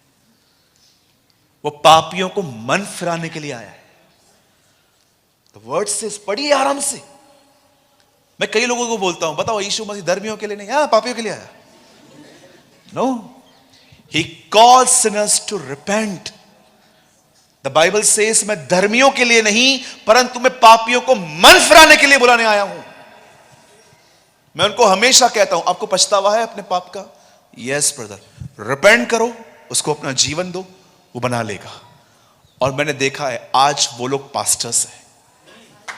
S1: वो पापियों को मन फिराने के लिए आया है। तो वर्ड से पढ़िए आराम से। मैं कई लोगों को बोलता हूं, बताओ यीशु मसीह धर्मियों के लिए नहीं, पापियों के लिए आया। No, he calls sinners to repent. The Bible says मैं धर्मियों के लिए नहीं, परंतु मैं पापियों को मन फिराने के लिए बुलाने आया हूं। मैं उनको हमेशा कहता हूं, आपको पछतावा है अपने पाप का? यस ब्रदर, रिपेंट करो, उसको अपना जीवन दो, वो बना लेगा। और मैंने देखा है, आज वो लोग पास्टर्स हैं,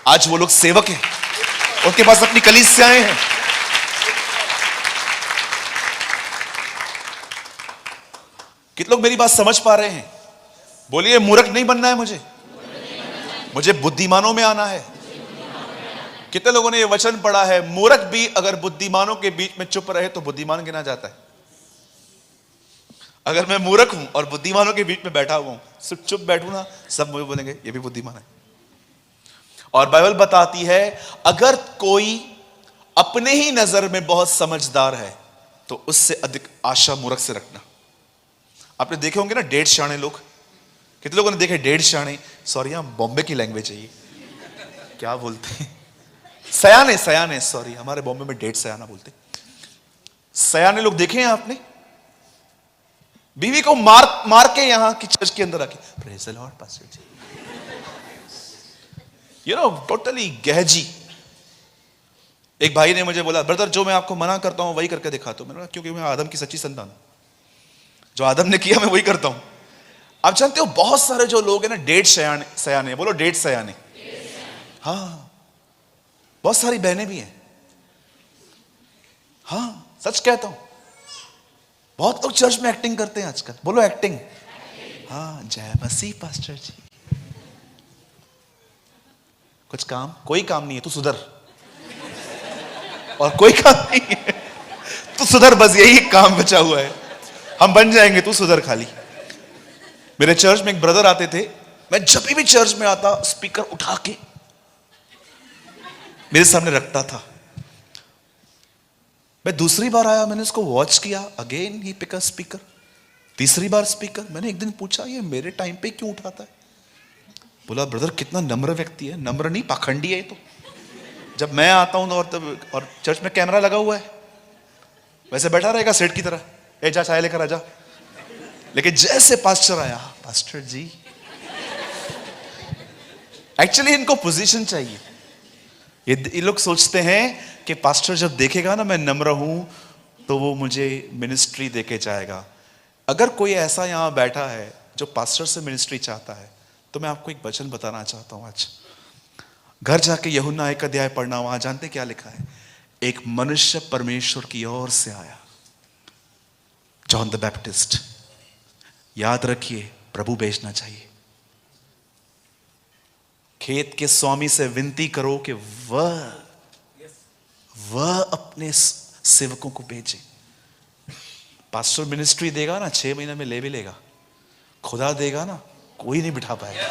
S1: आज वो लोग सेवक हैं, उनके पास अपनी कलीसियाएं हैं। कितने लोग मेरी बात समझ पा रहे हैं? बोलिए, मूर्ख नहीं बनना है मुझे बुद्धिमानों में आना है। कितने लोगों ने ये वचन पढ़ा है, मूर्ख भी अगर बुद्धिमानों के बीच में चुप रहे तो बुद्धिमान गिना जाता है। अगर मैं मूर्ख हूं और बुद्धिमानों के बीच में बैठा हुआ हूं, सिर्फ चुप बैठू ना, सब मुझे बोलेंगे ये भी बुद्धिमान है। और बाइबल बताती है, अगर कोई अपने ही नजर में बहुत समझदार है तो उससे अधिक आशा मूर्ख से रखना। आपने देखे होंगे ना 1.5 शाणे लोग। कितने लोगों ने देखे 1.5 शाणे? सॉरी, यहां बॉम्बे की लैंग्वेज है ये, क्या बोलते हैं, सयाने, सॉरी, हमारे बॉम्बे में 1.5 सयाना बोलते। सयाने लोग देखे हैं आपने? बीवी को मार के यहां की चर्च के अंदर आके, praise the Lord pastor ji, totally गहजी। एक भाई ने मुझे बोला, ब्रदर जो मैं आपको मना करता हूं वही करके दिखा दो। मैंने कहा क्योंकि मैं आदम की सच्ची संतान हूं, जो आदम ने किया मैं वही करता हूं। आप जानते हो, बहुत सारे जो लोग हैं ना 1.5 सयाने, बोलो 1.5 सयाने। हाँ, बहुत सारी बहनें भी हैं। हाँ, सच कहता हूं, बहुत लोग चर्च में एक्टिंग करते हैं आजकल। बोलो एक्टिंग। हाँ, जय मसीह पास्टर जी। कुछ काम, कोई काम नहीं है, तू सुधर। और कोई काम नहीं है, तू सुधर, बस यही काम बचा हुआ है, हम बन जाएंगे, तू सुधर खाली। मेरे चर्च में एक ब्रदर आते थे, मैं जब भी चर्च में आता स्पीकर उठा के मेरे सामने रखता था। मैं दूसरी बार आया, मैंने उसको वॉच किया, again he pick a speaker, तीसरी बार स्पीकर। मैंने एक दिन पूछा, ये मेरे टाइम पे क्यों उठाता है? बोला, ब्रदर कितना नम्र व्यक्ति है। नम्र नहीं, पाखंडी है ये तो। जब मैं आता हूं और चर्च में कैमरा लगा हुआ है, वैसे बैठा रहेगा सेठ की तरह, ए जा चाय लेकर आजा। लेकिन जैसे पास्टर आया, पास्टर जी, एक्चुअली इनको पोजीशन चाहिए। ये लोग सोचते हैं कि पास्टर जब देखेगा ना मैं नम्र हूं तो वो मुझे मिनिस्ट्री देके जाएगा। अगर कोई ऐसा यहां बैठा है जो पास्टर से मिनिस्ट्री चाहता है, तो मैं आपको एक वचन बताना चाहता हूं। आज घर जाके यूहन्ना 1 अध्याय पढ़ना, वहां जानते क्या लिखा है? एक मनुष्य परमेश्वर की ओर से आया, जॉन द बैप्टिस्ट। याद रखिए, प्रभु भेजना चाहिए। खेत के स्वामी से विनती करो कि वह अपने सेवकों को भेजे। पास्टर मिनिस्ट्री देगा ना, 6 महीने में ले भी लेगा। खुदा देगा ना, कोई नहीं बिठा पाएगा।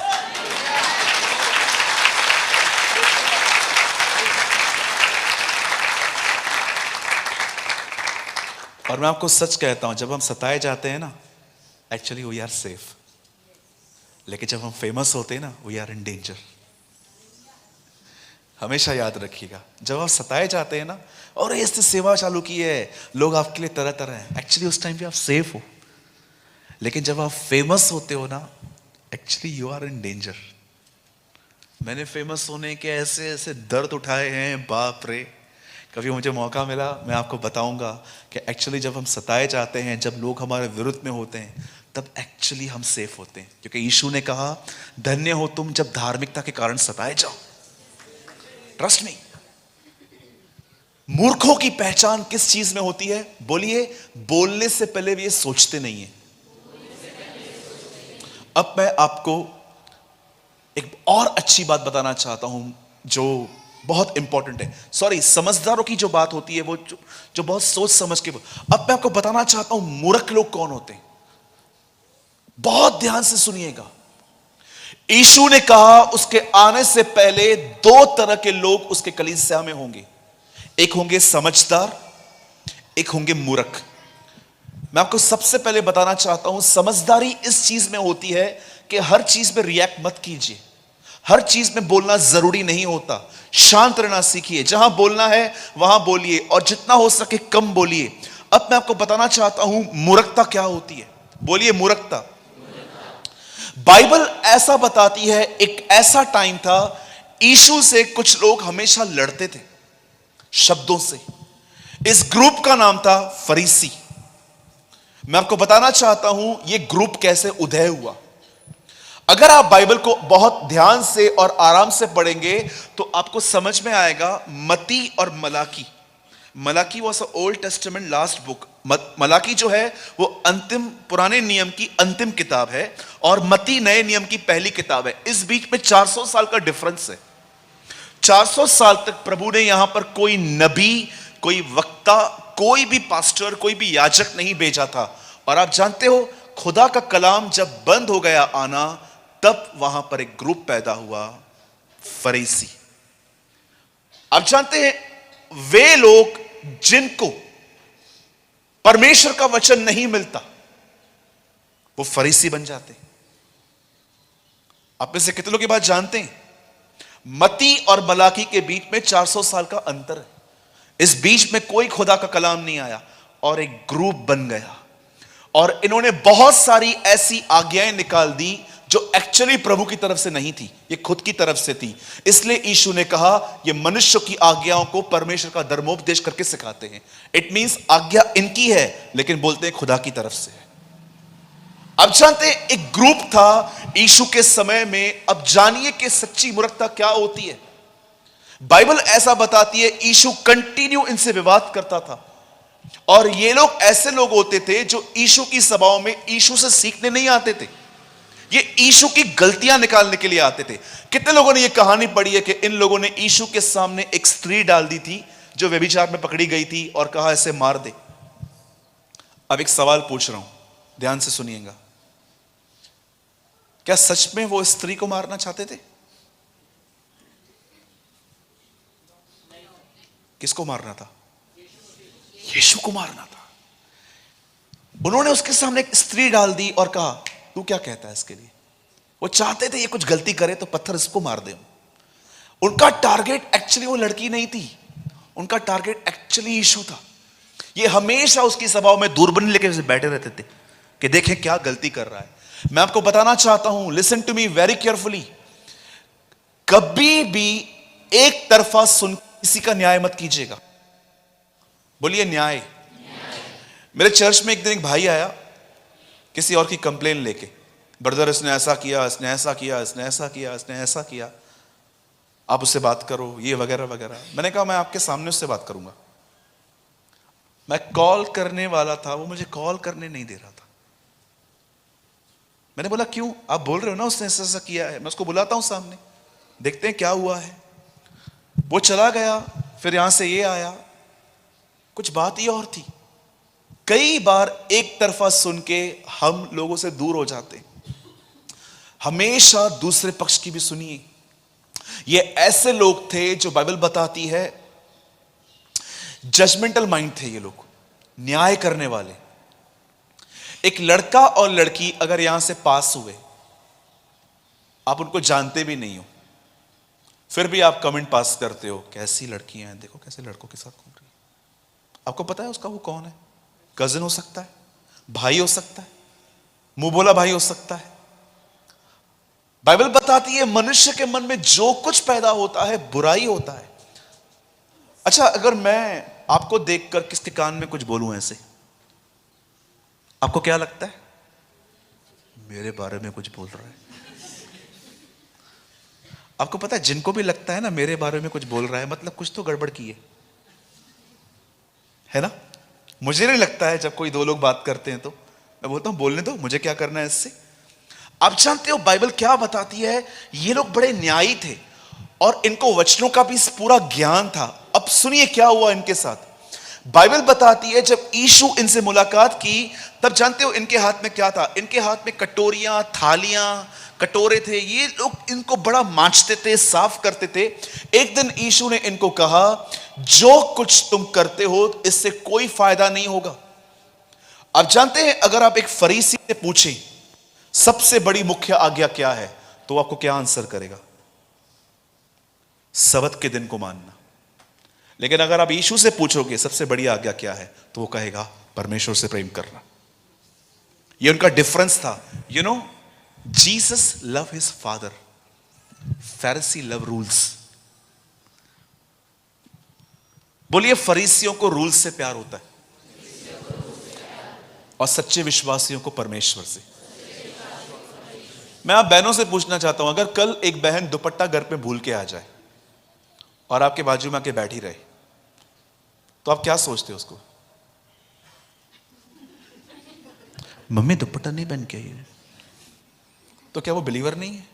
S1: और मैं आपको सच कहता हूं, जब हम सताए जाते हैं ना, एक्चुअली वी आर सेफ। लेकिन जब हम फेमस होते हैं ना, वी आर इन डेंजर। हमेशा याद रखिएगा, जब आप सताए जाते हैं ना, और इसने सेवा चालू की है, लोग आपके लिए तरह तरह हैं, एक्चुअली उस टाइम पे आप सेफ हो। लेकिन जब आप फेमस होते हो ना, actually you are in danger. मैंने फेमस होने के ऐसे ऐसे दर्द उठाए हैं, बाप रे। कभी मुझे मौका मिला, मैं आपको बताऊंगा कि एक्चुअली जब हम सताए जाते हैं, जब लोग हमारे विरुद्ध में होते हैं, तब एक्चुअली हम सेफ होते हैं। क्योंकि यीशु ने कहा, धन्य हो तुम जब धार्मिकता के कारण सताए जाओ। Trust me. मूर्खों की पहचान किस चीज में होती है? बोलिए, बोलने से पहले भी ये सोचते नहीं है। अब मैं आपको एक और अच्छी बात बताना चाहता हूं जो बहुत इंपॉर्टेंट है। सॉरी, समझदारों की जो बात होती है वो जो बहुत सोच समझ के। अब मैं आपको बताना चाहता हूं मूर्ख लोग कौन होते हैं। बहुत ध्यान से सुनिएगा। यीशु ने कहा उसके आने से पहले 2 तरह के लोग उसके कलीसिया में होंगे। एक होंगे समझदार, एक होंगे मूर्ख। मैं आपको सबसे पहले बताना चाहता हूं, समझदारी इस चीज में होती है कि हर चीज पे रिएक्ट मत कीजिए। हर चीज में बोलना जरूरी नहीं होता। शांत रहना सीखिए। जहां बोलना है वहां बोलिए, और जितना हो सके कम बोलिए। अब मैं आपको बताना चाहता हूं मूर्खता क्या होती है। बोलिए, मूर्खता। बाइबल ऐसा बताती है, एक ऐसा टाइम था, यीशु से कुछ लोग हमेशा लड़ते थे शब्दों से। इस ग्रुप का नाम था फरीसी। मैं आपको बताना चाहता हूं यह ग्रुप कैसे उदय हुआ। अगर आप बाइबल को बहुत ध्यान से और आराम से पढ़ेंगे तो आपको समझ में आएगा। मती और Malachi, Malachi was a old testament last book. Malachi जो है वो अंतिम पुराने नियम की अंतिम किताब है, और मती नए नियम की पहली किताब है। इस बीच में 400 साल का डिफरेंस है। 400 साल तक प्रभु ने यहां पर कोई नबी, कोई वक्ता, कोई भी पास्टर, कोई भी याजक नहीं भेजा था। और आप जानते हो, खुदा का कलाम जब बंद हो गया आना, तब वहां पर एक ग्रुप पैदा हुआ, फरीसी। आप जानते हैं वे लोग जिनको परमेश्वर का वचन नहीं मिलता, वो फरीसी बन जाते। आप में से कितने लोग ये बात जानते हैं? मती और मलाकी के बीच में 400 साल का अंतर है। इस बीच में कोई खुदा का कलाम नहीं आया और एक ग्रुप बन गया, और इन्होंने बहुत सारी ऐसी आज्ञाएं निकाल दी जो एक्चुअली प्रभु की तरफ से नहीं थी, ये खुद की तरफ से थी। इसलिए यीशु ने कहा ये मनुष्य की आज्ञाओं को परमेश्वर का धर्मोपदेश करके सिखाते हैं। इट मींस आज्ञा इनकी है, लेकिन बोलते हैं खुदा की तरफ से है। अब जानते हैं एक ग्रुप था यीशु के समय में। अब जानिए कि सच्ची मूर्खता क्या होती है। बाइबल ऐसा बताती है, यीशु कंटिन्यू इनसे विवाद करता था, और ये लोग ऐसे लोग होते थे जो यीशु की सभाओं में यीशु से सीखने नहीं आते थे, ये यीशु की गलतियां निकालने के लिए आते थे। कितने लोगों ने ये कहानी पढ़ी है कि इन लोगों ने यीशु के सामने एक स्त्री डाल दी थी जो व्यभिचार में पकड़ी गई थी, और कहा इसे मार दे। अब एक सवाल पूछ रहा हूं, ध्यान से सुनिएगा। क्या सच में वो स्त्री को मारना चाहते थे? किसको मारना था? यीशु को मारना था। उन्होंने उसके सामने एक स्त्री डाल दी और कहा तू क्या कहता है इसके लिए? वो चाहते थे ये कुछ गलती करे तो पत्थर इसको मार दे। उनका टारगेट एक्चुअली वो लड़की नहीं थी, उनका टारगेट एक्चुअली यीशु था। ये हमेशा उसकी सभाओं में दूरबीन लेके बैठे रहते थे कि देखें क्या गलती कर रहा है। मैं आपको बताना चाहता हूं, listen to me very carefully, कभी भी एक तरफा सुन किसी का न्याय मत कीजिएगा। बोलिए न्याय। मेरे चर्च में एक दिन एक भाई आया किसी और की कंप्लेन लेके, ब्रदर इसने ऐसा किया, इसने ऐसा किया, इसने ऐसा किया, इसने ऐसा किया, आप उससे बात करो, ये वगैरह वगैरह। मैंने कहा मैं आपके सामने उससे बात करूंगा। मैं कॉल करने वाला था, वो मुझे कॉल करने नहीं दे रहा था। मैंने बोला क्यों? आप बोल रहे हो ना उसने ऐसा ऐसा किया है, मैं उसको बुलाता हूं सामने। देखते हैं क्या हुआ है। वो चला गया, फिर यहां से ये आया, कुछ बात ही और थी। कई बार एक तरफा सुन के हम लोगों से दूर हो जाते हैं। हमेशा दूसरे पक्ष की भी सुनिए। ये ऐसे लोग थे जो बाइबल बताती है जजमेंटल माइंड थे, ये लोग न्याय करने वाले। एक लड़का और लड़की अगर यहां से पास हुए, आप उनको जानते भी नहीं हो, फिर भी आप कमेंट पास करते हो, कैसी लड़कियां हैं, देखो कैसे लड़कों के साथ घूम रही है। आपको पता है उसका वो कौन है? कजिन हो सकता है, भाई हो सकता है, मुंह बोला भाई हो सकता है। बाइबल बताती है मनुष्य के मन में जो कुछ पैदा होता है बुराई होता है। अच्छा, अगर मैं आपको देखकर किसके कान में कुछ बोलूं ऐसे, आपको क्या लगता है? मेरे बारे में कुछ बोल रहा है। आपको पता है जिनको भी लगता है ना मेरे बारे में कुछ बोल रहा है, मतलब कुछ तो गड़बड़ की है ना? मुझे नहीं लगता है, जब कोई दो लोग बात करते हैं तो मैं बोलता हूं बोलने दो, मुझे क्या करना है इससे। आप जानते हो बाइबल क्या बताती है? ये लोग बड़े न्यायी थे और इनको वचनों का भी पूरा ज्ञान था। अब सुनिए क्या हुआ इनके साथ। बाइबल बताती है जब यीशु इनसे मुलाकात की, तब जानते हो इनके हाथ में क्या था? इनके हाथ में कटोरियां, थालियां, कटोरे थे। ये लोग इनको बड़ा मांजते थे, साफ करते थे। एक दिन यीशु ने इनको कहा, जो कुछ तुम करते हो इससे कोई फायदा नहीं होगा। आप जानते हैं अगर आप एक फरीसी से पूछें सबसे बड़ी मुख्य आज्ञा क्या है, तो आपको क्या आंसर करेगा? सब्त के दिन को मानना। लेकिन अगर आप यीशु से पूछोगे सबसे बड़ी आज्ञा क्या है, तो वो कहेगा परमेश्वर से प्रेम करना। ये उनका डिफरेंस था। You know, Jesus love his father, फरीसी लव रूल्स। बोलिए, फरीसियों को रूल्स से प्यार होता है और सच्चे विश्वासियों को परमेश्वर से। मैं आप बहनों से पूछना चाहता हूं, अगर कल एक बहन दुपट्टा घर पे भूल के आ जाए और आपके बाजू में आके बैठी रहे, तो आप क्या सोचते हो उसको? मम्मी दुपट्टा नहीं पहन के आई है, तो क्या वो बिलीवर नहीं है?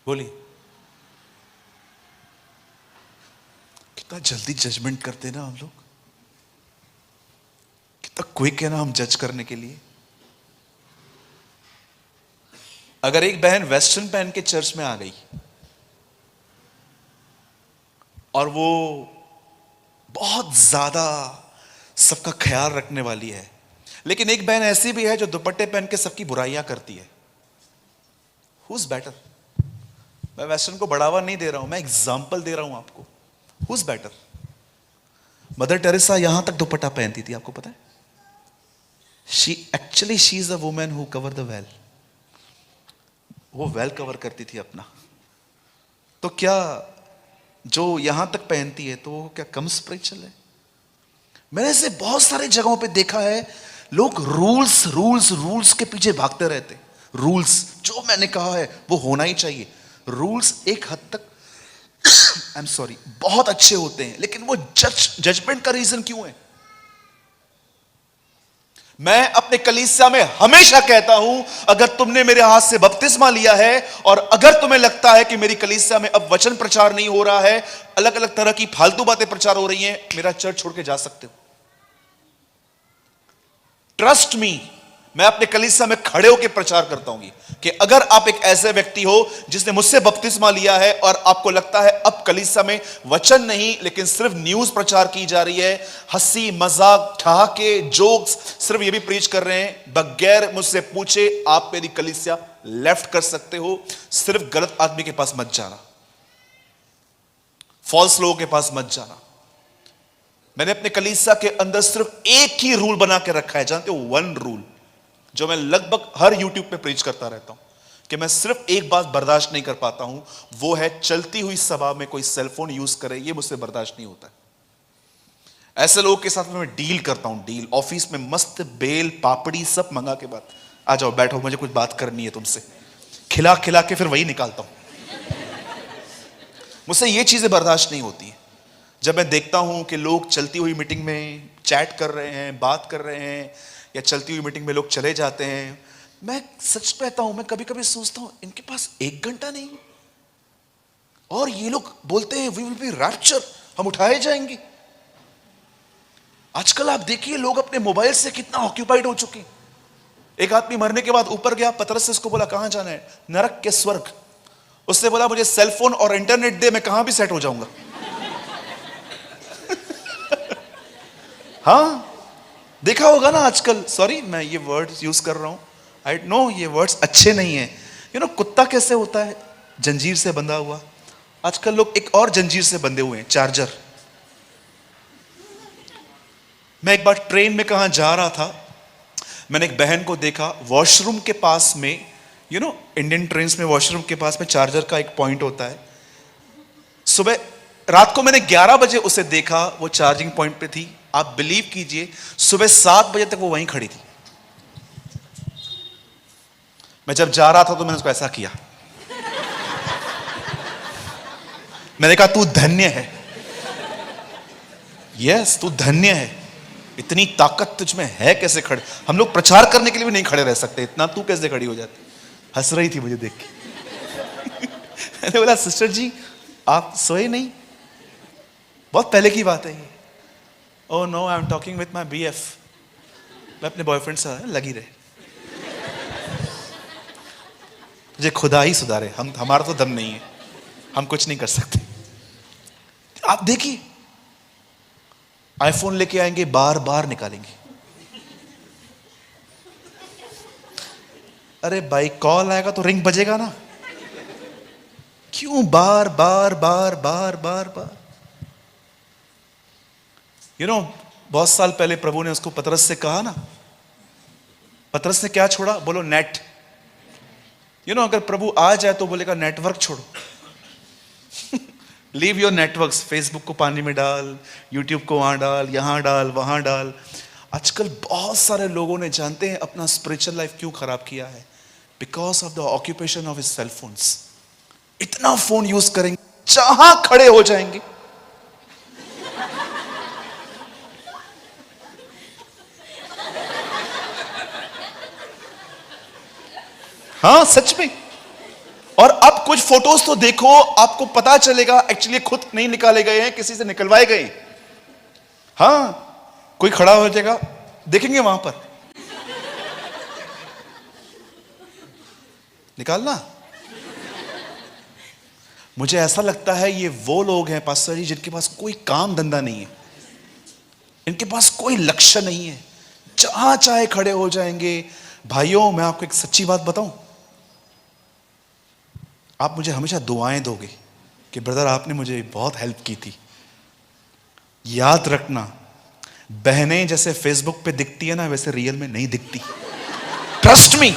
S1: बोलिए, कितना जल्दी जजमेंट करते ना हम लोग, कितना क्विक है ना हम जज करने के लिए। अगर एक बहन वेस्टर्न पहन के चर्च में आ गई और वो बहुत ज्यादा सबका ख्याल रखने वाली है, लेकिन एक बहन ऐसी भी है जो दुपट्टे पहन के सबकी बुराइयां करती है, हु इज बेटर? मैं वेस्टर्न को बढ़ावा नहीं दे रहा हूं, मैं एग्जाम्पल दे रहा हूं आपको। Who is better? Mother Teresa यहां तक दुपट्टा पहनती थी, आपको पता है? She is a woman who cover the well. वो वेल कवर करती थी अपना। तो क्या जो यहां तक पहनती है तो वो क्या कम स्पिरिचुअल है? मैंने ऐसे बहुत सारे जगहों पे देखा है, लोग रूल्स रूल्स रूल्स के पीछे भागते रहते। रूल्स, जो मैंने कहा है वो होना ही चाहिए। रूल्स एक हद तक आई एम सॉरी बहुत अच्छे होते हैं, लेकिन वो जजमेंट का रीजन क्यों है? मैं अपने कलीसिया में हमेशा कहता हूं, अगर तुमने मेरे हाथ से बपतिस्मा लिया है और अगर तुम्हें लगता है कि मेरी कलीसिया में अब वचन प्रचार नहीं हो रहा है, अलग अलग तरह की फालतू बातें प्रचार हो रही हैं, मेरा चर्च छोड़ के जा सकते हो। ट्रस्ट मी, मैं अपने कलीसिया में खड़े होकर प्रचार करता हूं कि अगर आप एक ऐसे व्यक्ति हो जिसने मुझसे बपतिस्मा लिया है और आपको लगता है अब कलीसिया में वचन नहीं लेकिन सिर्फ न्यूज प्रचार की जा रही है, हंसी मजाक ठहाके जोक्स सिर्फ ये भी प्रीच कर रहे हैं, बगैर मुझसे पूछे आप मेरी कलीसिया लेफ्ट कर सकते हो। सिर्फ गलत आदमी के पास मत जाना, फॉल्स लोगों के पास मत जाना। मैंने अपने कलीसिया के अंदर सिर्फ एक ही रूल बना के रखा है, जानते हो? वन रूल, जो मैं लगभग हर यूट्यूब पे प्रीच करता रहता हूं, कि मैं सिर्फ एक बात बर्दाश्त नहीं कर पाता हूं, वो है चलती हुई सभा में कोई सेलफोन यूज करे, ये मुझसे बर्दाश्त नहीं होता है। ऐसे लोगों के साथ मैं डील करता हूं, डील। ऑफिस में मस्त बेल पापड़ी सब मंगा के बाद, आ जाओ बैठो, मुझे कुछ बात करनी है तुमसे, खिला खिला के फिर वही निकालता हूं। मुझसे ये चीजें बर्दाश्त नहीं होती है। जब मैं देखता हूं कि लोग चलती हुई मीटिंग में चैट कर रहे हैं, बात कर रहे हैं, या चलती हुई मीटिंग में लोग चले जाते हैं, मैं सच कहता हूं, मैं कभी कभी सोचता हूं इनके पास 1 घंटा नहीं, और ये लोग बोलते हैं वी विल बी रैप्चर, हम उठाए जाएंगे। आजकल आप देखिए लोग अपने मोबाइल से कितना ऑक्यूपाइड हो चुके हैं। एक आदमी मरने के बाद ऊपर गया, पतरस से उसको बोला कहां जाना है? नरक के स्वर्ग। उसने बोला मुझे सेलफोन और इंटरनेट दे, मैं कहां भी सेट हो जाऊंगा। हाँ, देखा होगा ना आजकल, सॉरी मैं ये वर्ड्स यूज कर रहा हूं, आई नो ये वर्ड्स अच्छे नहीं है। यू नो कुत्ता कैसे होता है? जंजीर से बंधा हुआ। आजकल लोग एक और जंजीर से बंधे हुए हैं, चार्जर। मैं एक बार ट्रेन में कहां जा रहा था, मैंने एक बहन को देखा वॉशरूम के पास में, यू नो इंडियन ट्रेन में वॉशरूम के पास में चार्जर का एक पॉइंट होता है। सुबह रात को मैंने 11 बजे उसे देखा, वो चार्जिंग पॉइंट पे थी। आप बिलीव कीजिए सुबह 7 बजे तक वो वहीं खड़ी थी। मैं जब जा रहा था तो मैंने उसको ऐसा किया, मैंने कहा तू धन्य है, यस तू धन्य है, इतनी ताकत तुझ में है, कैसे खड़े। हम लोग प्रचार करने के लिए भी नहीं खड़े रह सकते, इतना तू कैसे खड़ी हो जाती। हंस रही थी मुझे देख के। मैंने बोला सिस्टर जी आप सोए नहीं? बहुत पहले की बात है ये। Oh no I am talking with my BF, मैं अपने बॉयफ्रेंड से लगी रहे। तुझे खुदा ही सुधारे, हम हमारा तो दम नहीं है, हम कुछ नहीं कर सकते। आप देखिए आईफोन लेके आएंगे, बार बार निकालेंगे। अरे भाई कॉल आएगा तो रिंग बजेगा ना, क्यों बार बार बार बार बार बार। यू नो बहुत साल पहले प्रभु ने उसको पतरस से कहा ना, पतरस ने क्या छोड़ा? बोलो नेट। यू नो अगर प्रभु आ जाए तो बोलेगा नेटवर्क छोड़ो। लीव योर नेटवर्क्स, फेसबुक को पानी में डाल, यूट्यूब को वहां डाल, यहां डाल, वहां डाल। आजकल बहुत सारे लोगों ने, जानते हैं अपना स्पिरिचुअल लाइफ क्यों खराब किया है? Because of the occupation of his cell phones. इतना फोन यूज करेंगे, जहां खड़े हो जाएंगे। हाँ सच में। और अब कुछ फोटोज तो देखो, आपको पता चलेगा एक्चुअली खुद नहीं निकाले गए हैं, किसी से निकलवाए गए। हाँ कोई खड़ा हो जाएगा, देखेंगे वहां पर निकालना। मुझे ऐसा लगता है ये वो लोग हैं पास्टर जी जिनके पास कोई काम धंधा नहीं है, इनके पास कोई लक्ष्य नहीं है, जहां चाहे खड़े हो जाएंगे। भाइयों मैं आपको एक सच्ची बात बताऊं, आप मुझे हमेशा दुआएं दोगे कि ब्रदर आपने मुझे बहुत हेल्प की थी। याद रखना, बहनें जैसे फेसबुक पे दिखती है ना, वैसे रियल में नहीं दिखती। ट्रस्ट मी,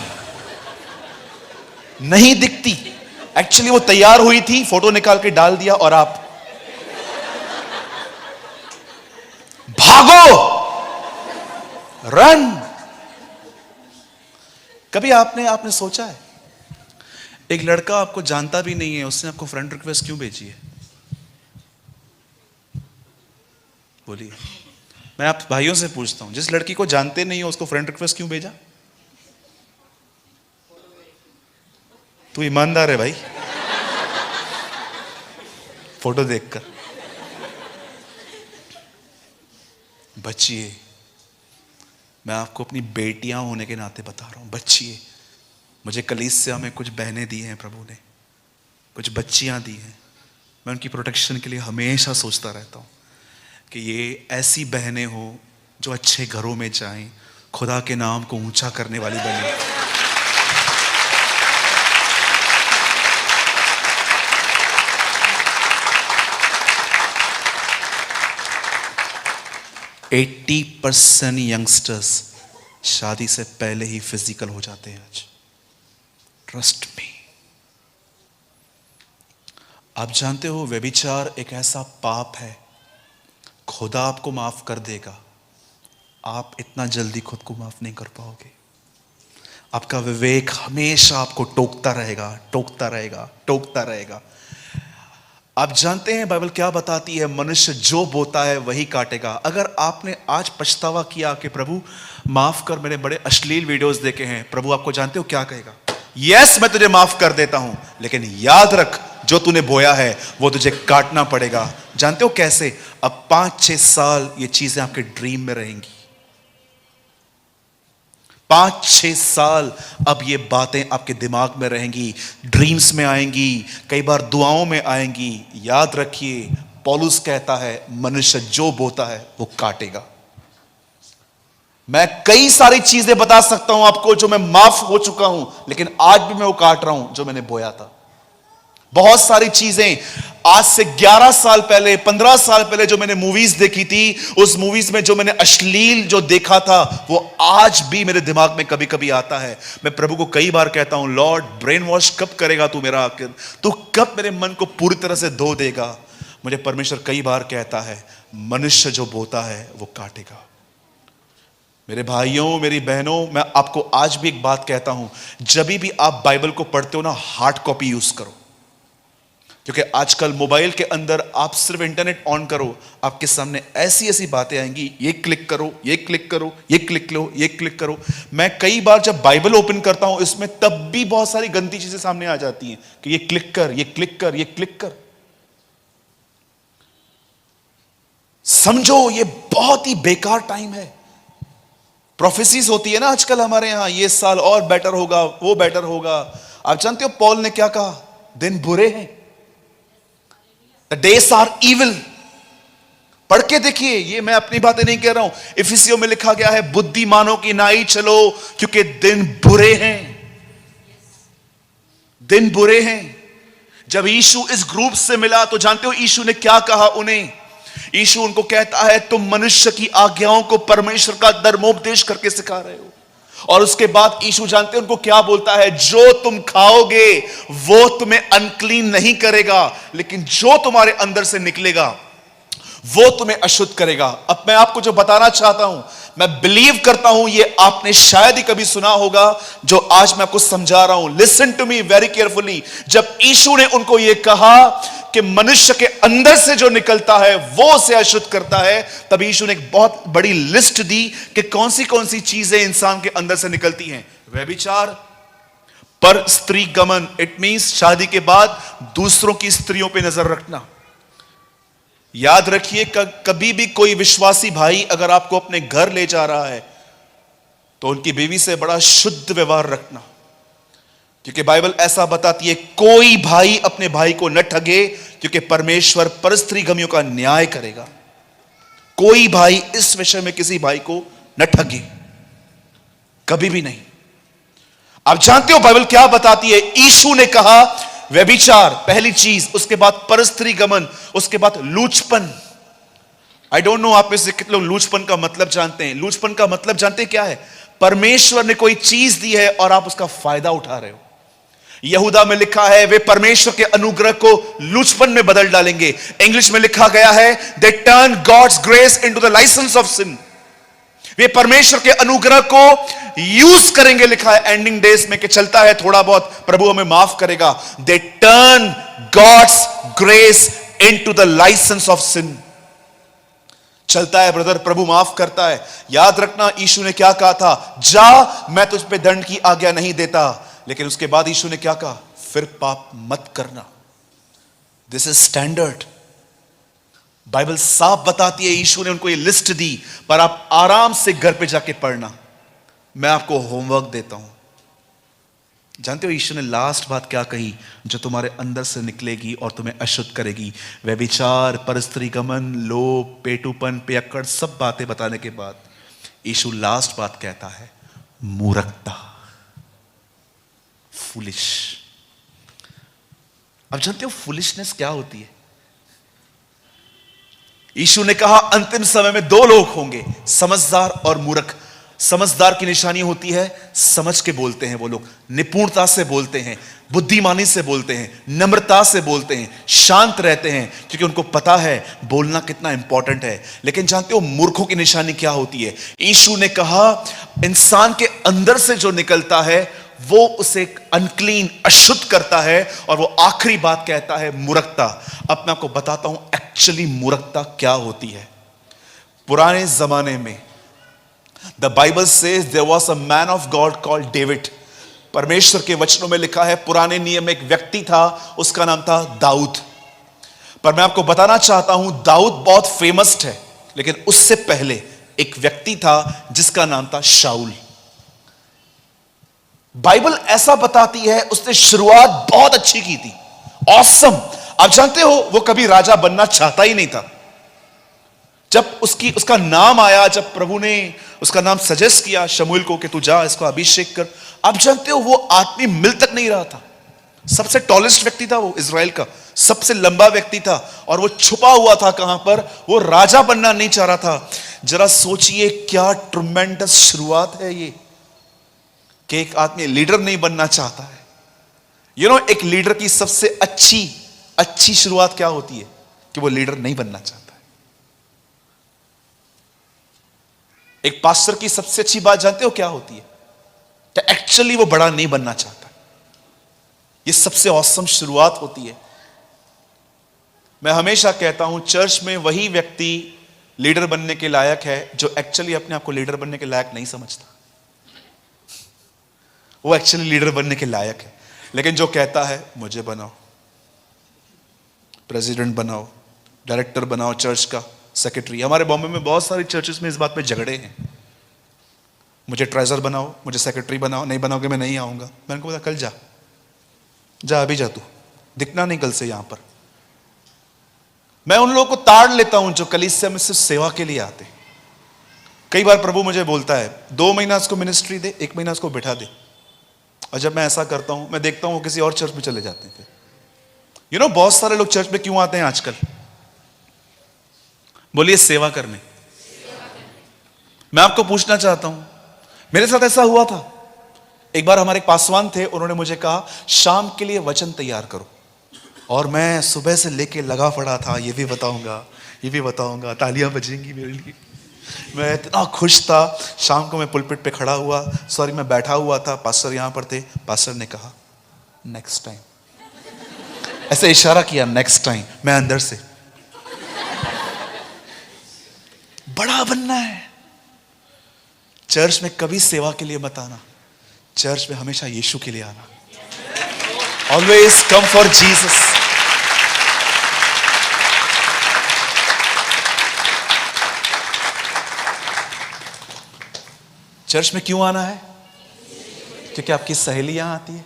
S1: नहीं दिखती। एक्चुअली वो तैयार हुई थी, फोटो निकाल के डाल दिया और आप भागो, रन। कभी आपने सोचा है एक लड़का आपको जानता भी नहीं है, उसने आपको फ्रेंड रिक्वेस्ट क्यों भेजी है? बोलिए। मैं आप भाइयों से पूछता हूं, जिस लड़की को जानते नहीं हो उसको फ्रेंड रिक्वेस्ट क्यों भेजा? तू ईमानदार है भाई, फोटो देखकर। बचिए, मैं आपको अपनी बेटियां होने के नाते बता रहा हूं, बचिए। मुझे कलीसिया में कुछ बहनें दी हैं प्रभु ने, कुछ बच्चियां दी हैं। मैं उनकी प्रोटेक्शन के लिए हमेशा सोचता रहता हूं कि ये ऐसी बहनें हो जो अच्छे घरों में जाएं, खुदा के नाम को ऊंचा करने वाली बने। 80% यंगस्टर्स शादी से पहले ही फिजिकल हो जाते हैं आज। Trust me. आप जानते हो व्यभिचार एक ऐसा पाप है, खुदा आपको माफ कर देगा, आप इतना जल्दी खुद को माफ नहीं कर पाओगे। आपका विवेक हमेशा आपको टोकता रहेगा, टोकता रहेगा, टोकता रहेगा। आप जानते हैं बाइबल क्या बताती है? मनुष्य जो बोता है वही काटेगा। अगर आपने आज पछतावा किया कि प्रभु माफ कर, मैंने बड़े अश्लील वीडियोस देखे हैं, प्रभु आपको जानते हो क्या कहेगा? यस, मैं तुझे माफ कर देता हूं, लेकिन याद रख जो तूने बोया है वो तुझे काटना पड़ेगा। जानते हो कैसे? अब 5-6 साल ये चीजें आपके ड्रीम में रहेंगी। 5-6 साल अब ये बातें आपके दिमाग में रहेंगी, ड्रीम्स में आएंगी, कई बार दुआओं में आएंगी। याद रखिए, पौलुस कहता है मनुष्य जो बोता है वो काटेगा। मैं कई सारी चीजें बता सकता हूं आपको जो मैं माफ हो चुका हूं, लेकिन आज भी मैं वो काट रहा हूं जो मैंने बोया था। बहुत सारी चीजें आज से 11 साल पहले, 15 साल पहले जो मैंने मूवीज देखी थी, उस मूवीज में जो मैंने अश्लील जो देखा था वो आज भी मेरे दिमाग में कभी कभी आता है। मैं प्रभु को कई बार कहता हूं, लॉर्ड ब्रेन वॉश कब करेगा तू मेरा, आखिर तू कब मेरे मन को पूरी तरह से धो देगा? मुझे परमेश्वर कई बार कहता है मनुष्य जो बोता है वो काटेगा। मेरे भाइयों, मेरी बहनों, मैं आपको आज भी एक बात कहता हूं, जब भी आप बाइबल को पढ़ते हो ना, हार्ड कॉपी यूज करो। क्योंकि आजकल मोबाइल के अंदर आप सिर्फ इंटरनेट ऑन करो, आपके सामने ऐसी ऐसी बातें आएंगी, ये क्लिक करो, ये क्लिक करो, ये क्लिक लो, ये क्लिक करो। मैं कई बार जब बाइबल ओपन करता हूं, इसमें तब भी बहुत सारी गंदी चीजें सामने आ जाती हैं कि ये क्लिक कर, ये क्लिक कर, ये क्लिक कर। समझो ये बहुत ही बेकार टाइम है। प्रोफेसीज होती है ना आजकल हमारे यहां, ये साल और बेटर होगा, वो बेटर होगा। आप जानते हो पॉल ने क्या कहा? दिन बुरे हैं, द डेज आर इविल। पढ़ के देखिए, ये मैं अपनी बातें नहीं कह रहा हूं, इफिसियों में लिखा गया है बुद्धिमानों की नाई चलो क्योंकि दिन बुरे हैं। दिन बुरे हैं। जब यीशु इस ग्रुप से मिला तो जानते हो यीशु ने क्या कहा उन्हें? यीशु उनको कहता है तुम मनुष्य की आज्ञाओं को परमेश्वर का धर्मोपदेश करके सिखा रहे हो। और उसके बाद यीशु जानते हैं उनको क्या बोलता है? जो तुम खाओगे वो तुम्हें अनक्लीन नहीं करेगा, लेकिन जो तुम्हारे अंदर से निकलेगा वो तुम्हें अशुद्ध करेगा। अब मैं आपको जो बताना चाहता हूं, मैं बिलीव करता हूं ये आपने शायद ही कभी सुना होगा जो आज मैं आपको समझा रहा हूं। Listen to me very carefully. जब यीशु ने उनको ये कहा कि मनुष्य के अंदर से जो निकलता है वो उसे अशुद्ध करता है, तब यीशु ने एक बहुत बड़ी लिस्ट दी कि कौन सी चीजें इंसान के अंदर से निकलती हैं। व्यभिचार, पर स्त्री गमन, इट मींस शादी के बाद दूसरों की स्त्रियों पे नजर रखना। याद रखिए, कभी भी कोई विश्वासी भाई अगर आपको अपने घर ले जा रहा है तो उनकी बीवी से बड़ा शुद्ध व्यवहार रखना, क्योंकि बाइबल ऐसा बताती है कोई भाई अपने भाई को न ठगे, क्योंकि परमेश्वर परस्त्रीगमियों का न्याय करेगा। कोई भाई इस विषय में किसी भाई को न ठगे, कभी भी नहीं। आप जानते हो बाइबल क्या बताती है? यीशु ने कहा व्यभिचार पहली चीज, उसके बाद परस्त्री गमन, उसके बाद लूचपन। आई डोंट नो आप में से कितने लोग लूचपन का मतलब जानते हैं? लूचपन का मतलब जानते हैं क्या है? परमेश्वर ने कोई चीज दी है और आप उसका फायदा उठा रहे हो। यहूदा में लिखा है वे परमेश्वर के अनुग्रह को लूचपन में बदल डालेंगे। इंग्लिश में लिखा गया है they turn God's grace into the licence of sin. वे परमेश्वर के अनुग्रह को यूज करेंगे, लिखा है एंडिंग डेज में कि चलता है थोड़ा बहुत, प्रभु हमें माफ करेगा। They turn God's grace into the licence of sin. चलता है ब्रदर, प्रभु माफ करता है। याद रखना यीशु ने क्या कहा था? जा, मैं तुझ पे दंड की आज्ञा नहीं देता। लेकिन उसके बाद यीशु ने क्या कहा? फिर पाप मत करना। This is standard. बाइबल साफ बताती है, यीशु ने उनको ये लिस्ट दी, पर आप आराम से घर पे जाके पढ़ना। मैं आपको होमवर्क देता हूं। जानते हो यीशु ने लास्ट बात क्या कही जो तुम्हारे अंदर से निकलेगी और तुम्हें अशुद्ध करेगी? व्यभिचार, परस्त्री गमन, लोभ, पेटूपन, पियक्कड़, सब बातें बताने के बाद यीशु लास्ट बात कहता है मूर्खता, फुलिश। अब जानते हो फुलिशनेस क्या होती है? यीशु ने कहा अंतिम समय में दो लोग होंगे, समझदार और मूर्ख। समझदार की निशानी होती है समझ के बोलते हैं वो लोग, निपुणता से बोलते हैं, बुद्धिमानी से बोलते हैं, नम्रता से बोलते हैं, शांत रहते हैं, क्योंकि उनको पता है बोलना कितना इंपॉर्टेंट है। लेकिन जानते हो मूर्खों की निशानी क्या होती है? यीशु ने कहा इंसान के अंदर से जो निकलता है वो उसे अनक्लीन, अशुद्ध करता है, और वो आखिरी बात कहता है मूर्खता। अब मैं आपको बताता हूं एक्चुअली मूर्खता क्या होती है। पुराने जमाने में the Bible says there was a man of God called David. परमेश्वर के वचनों में लिखा है, पुराने नियम में एक व्यक्ति था, उसका नाम था दाऊद। पर मैं आपको बताना चाहता हूं दाऊद बहुत फेमस है, लेकिन उससे पहले एक व्यक्ति था जिसका नाम था शाऊल। बाइबल ऐसा बताती है उसने शुरुआत बहुत अच्छी की थी, ऑसम। आप जानते हो वो कभी राजा बनना चाहता ही नहीं था। जब उसका नाम आया, जब प्रभु ने उसका नाम सजेस्ट किया शमूएल को कि तू जा इसको अभिषेक कर, आप जानते हो वो आदमी मिल तक नहीं रहा था। सबसे टॉलेस्ट व्यक्ति था वो, इजराइल का सबसे लंबा व्यक्ति था, और वो छुपा हुआ था कहां पर, वो राजा बनना नहीं चाह रहा था। जरा सोचिए क्या ट्रमेंडस शुरुआत है ये, कि एक आदमी लीडर नहीं बनना चाहता है। एक लीडर की सबसे अच्छी शुरुआत क्या होती है, कि वो लीडर नहीं बनना चाहता है। एक पास्टर की सबसे अच्छी बात जानते हो क्या होती है, कि एक्चुअली वो बड़ा नहीं बनना चाहता। ये सबसे औसम शुरुआत होती है। मैं हमेशा कहता हूं चर्च में वही व्यक्ति लीडर बनने के लायक है जो एक्चुअली अपने आप को लीडर बनने के लायक नहीं समझता। वो एक्चुअली लीडर बनने के लायक है, लेकिन जो कहता है मुझे बनाओ, प्रेसिडेंट बनाओ, डायरेक्टर बनाओ, चर्च का सेक्रेटरी। हमारे बॉम्बे में बहुत सारी चर्चेस में इस बात पे झगड़े हैं, मुझे ट्रेजर बनाओ, मुझे सेक्रेटरी बनाओ, नहीं बनाओगे मैं नहीं आऊंगा। मैंने उनको बोला कल जा अभी जा, तू दिखना नहीं कल से यहां पर। मैं उन लोगों को ताड़ लेता हूं जो कलीसिया में सिर्फ सेवा के लिए आते। कई बार प्रभु मुझे बोलता है 2 महीना उसको मिनिस्ट्री दे, 1 महीना उसको बिठा दे, और जब मैं ऐसा करता हूं मैं देखता हूं वो किसी और चर्च में चले जाते हैं। फिर बहुत सारे लोग चर्च में क्यों आते हैं आजकल, बोलिए सेवा करने। मैं आपको पूछना चाहता हूं, मेरे साथ ऐसा हुआ था। एक बार हमारे एक पासवान थे, उन्होंने मुझे कहा शाम के लिए वचन तैयार करो, और मैं सुबह से लेके लगा पड़ा था, ये भी बताऊंगा, तालियां बजेंगी मेरे लिए। मैं इतना खुश था। शाम को मैं पुलपिट पे खड़ा हुआ, मैं बैठा हुआ था, पास्टर यहां पर थे। पास्टर ने कहा नेक्स्ट टाइम, ऐसे इशारा किया नेक्स्ट टाइम। मैं अंदर से बड़ा बनना है। चर्च में कभी सेवा के लिए मत आना, चर्च में हमेशा यीशु के लिए आना। Always come for Jesus. Church में क्यों आना है, क्योंकि आपकी सहेली यहां आती है।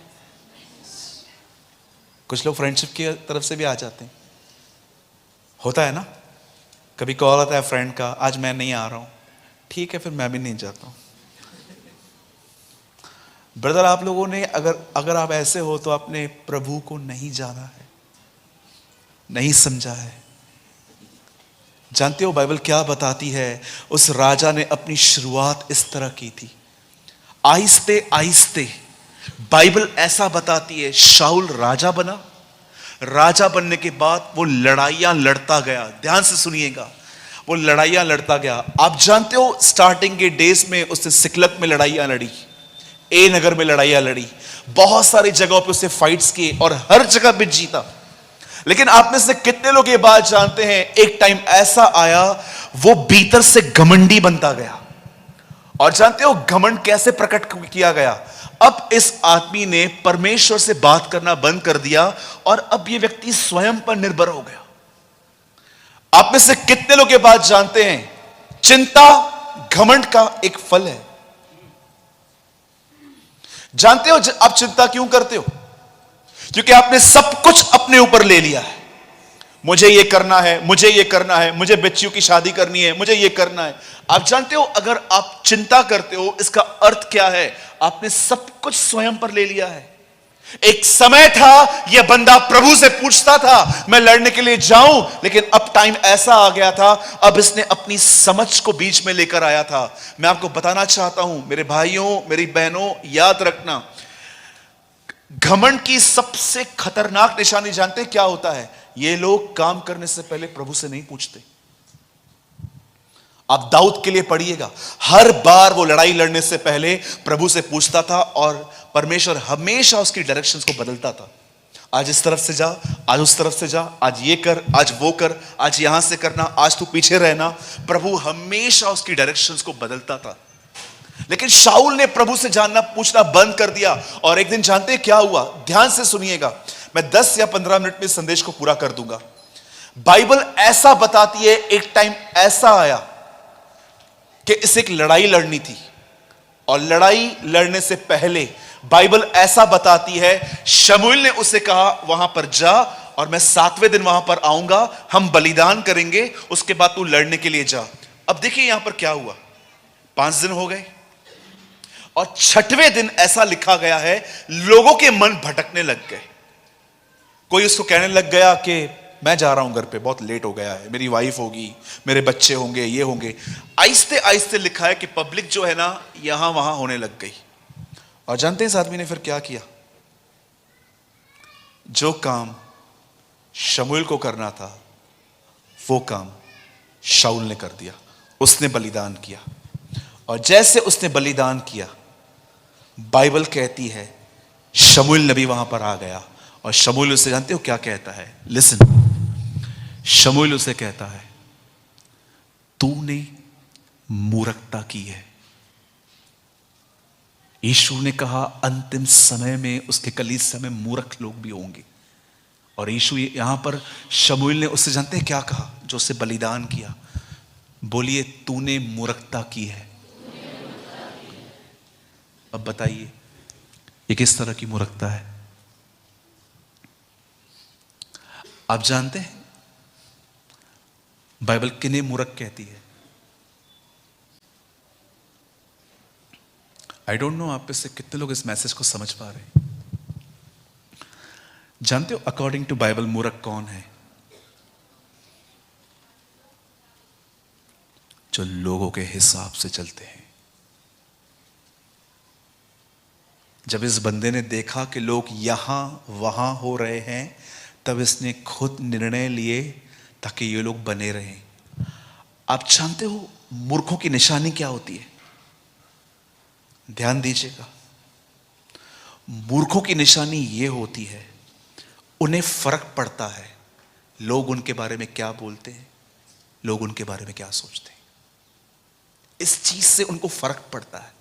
S1: कुछ लोग फ्रेंडशिप की तरफ से भी आ जाते हैं, होता है ना। कभी कॉल आता है फ्रेंड का, आज मैं नहीं आ रहा हूं, ठीक है फिर मैं भी नहीं जाता हूं। ब्रदर आप लोगों ने अगर आप ऐसे हो तो आपने प्रभु को नहीं जाना है, नहीं समझा है। जानते हो बाइबल क्या बताती है, उस राजा ने अपनी शुरुआत इस तरह की थी, आहिस्ते आहिस्ते। बाइबल ऐसा बताती है शाऊल राजा बना, राजा बनने के बाद वो लड़ाइयां लड़ता गया। ध्यान से सुनिएगा, वो लड़ाइयां लड़ता गया। आप जानते हो स्टार्टिंग के डेज में उसने सिकलग में लड़ाइयां लड़ी, ए नगर में लड़ाइयां लड़ी, बहुत सारी जगहों पे उसने फाइट्स किए और हर जगह पे जीता। लेकिन आप में से कितने लोग ये बात जानते हैं, एक टाइम ऐसा आया वो भीतर से घमंडी बनता गया। और जानते हो घमंड कैसे प्रकट किया गया, अब इस आदमी ने परमेश्वर से बात करना बंद कर दिया और अब ये व्यक्ति स्वयं पर निर्भर हो गया। आप में से कितने लोग ये बात जानते हैं, चिंता घमंड का एक फल है। जानते हो आप चिंता क्यों करते हो, क्योंकि आपने सब कुछ अपने ऊपर ले लिया है। मुझे ये करना है, मुझे ये करना है, मुझे बच्चियों की शादी करनी है, मुझे ये करना है। आप जानते हो अगर आप चिंता करते हो इसका अर्थ क्या है, आपने सब कुछ स्वयं पर ले लिया है। एक समय था यह बंदा प्रभु से पूछता था मैं लड़ने के लिए जाऊं, लेकिन अब टाइम ऐसा आ गया था, अब इसने अपनी समझ को बीच में लेकर आया था। मैं आपको बताना चाहता हूं मेरे भाइयों मेरी बहनों, याद रखना घमंड की सबसे खतरनाक निशानी जानते हैं क्या होता है, ये लोग काम करने से पहले प्रभु से नहीं पूछते। आप दाऊद के लिए पढ़िएगा, हर बार वो लड़ाई लड़ने से पहले प्रभु से पूछता था और परमेश्वर हमेशा उसकी डायरेक्शंस को बदलता था। आज इस तरफ से जा, आज उस तरफ से जा, आज ये कर, आज वो कर, आज यहां से करना, आज तू पीछे रहना। प्रभु हमेशा उसकी डायरेक्शंस को बदलता था। लेकिन शाऊल ने प्रभु से जानना पूछना बंद कर दिया। और एक दिन जानते हैं क्या हुआ? ध्यान से सुनिएगा, मैं 10 या 15 मिनट में संदेश को पूरा कर दूंगा। बाइबल ऐसा बताती है, एक टाइम ऐसा आया कि इसे एक लड़ाई लड़नी थी, और लड़ाई लड़ने से पहले बाइबल ऐसा बताती है, शमूएल ने उसे कहा वहां पर जा और मैं 7वें दिन वहां पर आऊंगा, हम बलिदान करेंगे, उसके बाद तू लड़ने के लिए जा। अब देखिए यहां पर क्या हुआ, 5 दिन हो गए और 6वें दिन ऐसा लिखा गया है, लोगों के मन भटकने लग गए। कोई उसको कहने लग गया कि मैं जा रहा हूं घर पे, बहुत लेट हो गया है, मेरी वाइफ होगी, मेरे बच्चे होंगे, ये होंगे। आहिस्ते आहिस्ते लिखा है कि पब्लिक जो है ना यहां वहां होने लग गई। और जानते हैं इस आदमी ने फिर क्या किया? जो काम शमूएल को करना था वो काम शाऊल ने कर दिया। उसने बलिदान किया, और जैसे उसने बलिदान किया, बाइबल कहती है शमूएल नबी वहां पर आ गया, और शमूएल उसे जानते हो क्या कहता है? लिसन, शमूएल उसे कहता है, तूने मूर्खता की है। यीशु ने कहा अंतिम समय में उसके कलीसिया में मूर्ख लोग भी होंगे, और यीशु यहां पर शमूएल ने उससे जानते हैं क्या कहा? जो उसे बलिदान किया, बोलिए तूने मूर्खता की है। अब बताइए ये किस तरह की मूर्खता है? आप जानते हैं बाइबल किन्हें मूर्ख कहती है? आई डोंट नो आप में से कितने लोग इस मैसेज को समझ पा रहे हैं। जानते हो अकॉर्डिंग टू बाइबल मूर्ख कौन है? जो लोगों के हिसाब से चलते हैं। जब इस बंदे ने देखा कि लोग यहां वहां हो रहे हैं, तब इसने खुद निर्णय लिए ताकि ये लोग बने रहें। आप जानते हो मूर्खों की निशानी क्या होती है? ध्यान दीजिएगा, मूर्खों की निशानी ये होती है, उन्हें फर्क पड़ता है लोग उनके बारे में क्या बोलते हैं, लोग उनके बारे में क्या सोचते हैं। इस चीज से उनको फर्क पड़ता है।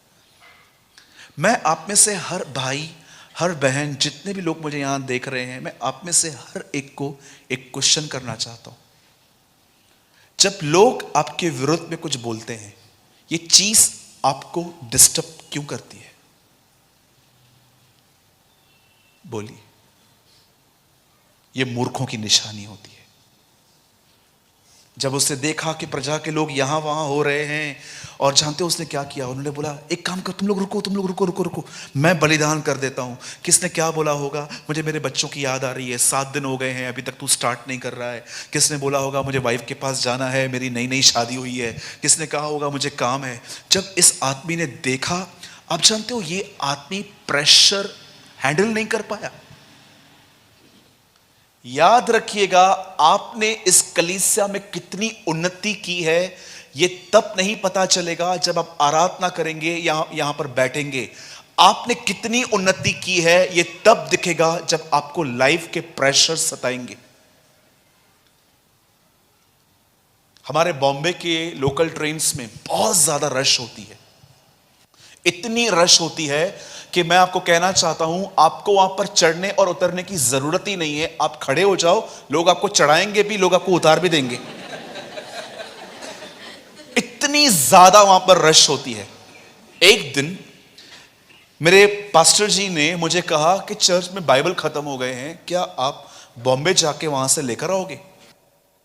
S1: मैं आप में से हर भाई, हर बहन, जितने भी लोग मुझे यहां देख रहे हैं, मैं आप में से हर एक को एक क्वेश्चन करना चाहता हूं। जब लोग आपके विरुद्ध में कुछ बोलते हैं, ये चीज आपको डिस्टर्ब क्यों करती है? बोलिए। ये मूर्खों की निशानी होती है। जब उसने देखा कि प्रजा के लोग यहां वहां हो रहे हैं, और जानते हो उसने क्या किया? उन्होंने बोला एक काम कर, तुम लोग रुको, तुम लोग रुको रुको रुको, मैं बलिदान कर देता हूं। किसने क्या बोला होगा? मुझे मेरे बच्चों की याद आ रही है, 7 दिन हो गए हैं अभी तक तू स्टार्ट नहीं कर रहा है। किसने बोला होगा मुझे वाइफ के पास जाना है, मेरी नई नई शादी हुई है। किसने कहा होगा मुझे काम है। जब इस आदमी ने देखा, आप जानते हो ये आदमी प्रेशर हैंडल नहीं कर पाया। याद रखिएगा, आपने इस कलीसिया में कितनी उन्नति की है ये तब नहीं पता चलेगा जब आप आराधना करेंगे, यहां पर बैठेंगे। आपने कितनी उन्नति की है ये तब दिखेगा जब आपको लाइफ के प्रेशर सताएंगे। हमारे बॉम्बे के लोकल ट्रेन्स में बहुत ज्यादा रश होती है। इतनी रश होती है कि मैं आपको कहना चाहता हूं, आपको वहां पर चढ़ने और उतरने की जरूरत ही नहीं है। आप खड़े हो जाओ, लोग आपको चढ़ाएंगे भी, लोग आपको उतार भी देंगे। इतनी ज्यादा वहां पर रश होती है। एक दिन मेरे पास्टर जी ने मुझे कहा कि चर्च में बाइबल खत्म हो गए हैं, क्या आप बॉम्बे जाके वहां से लेकर आओगे?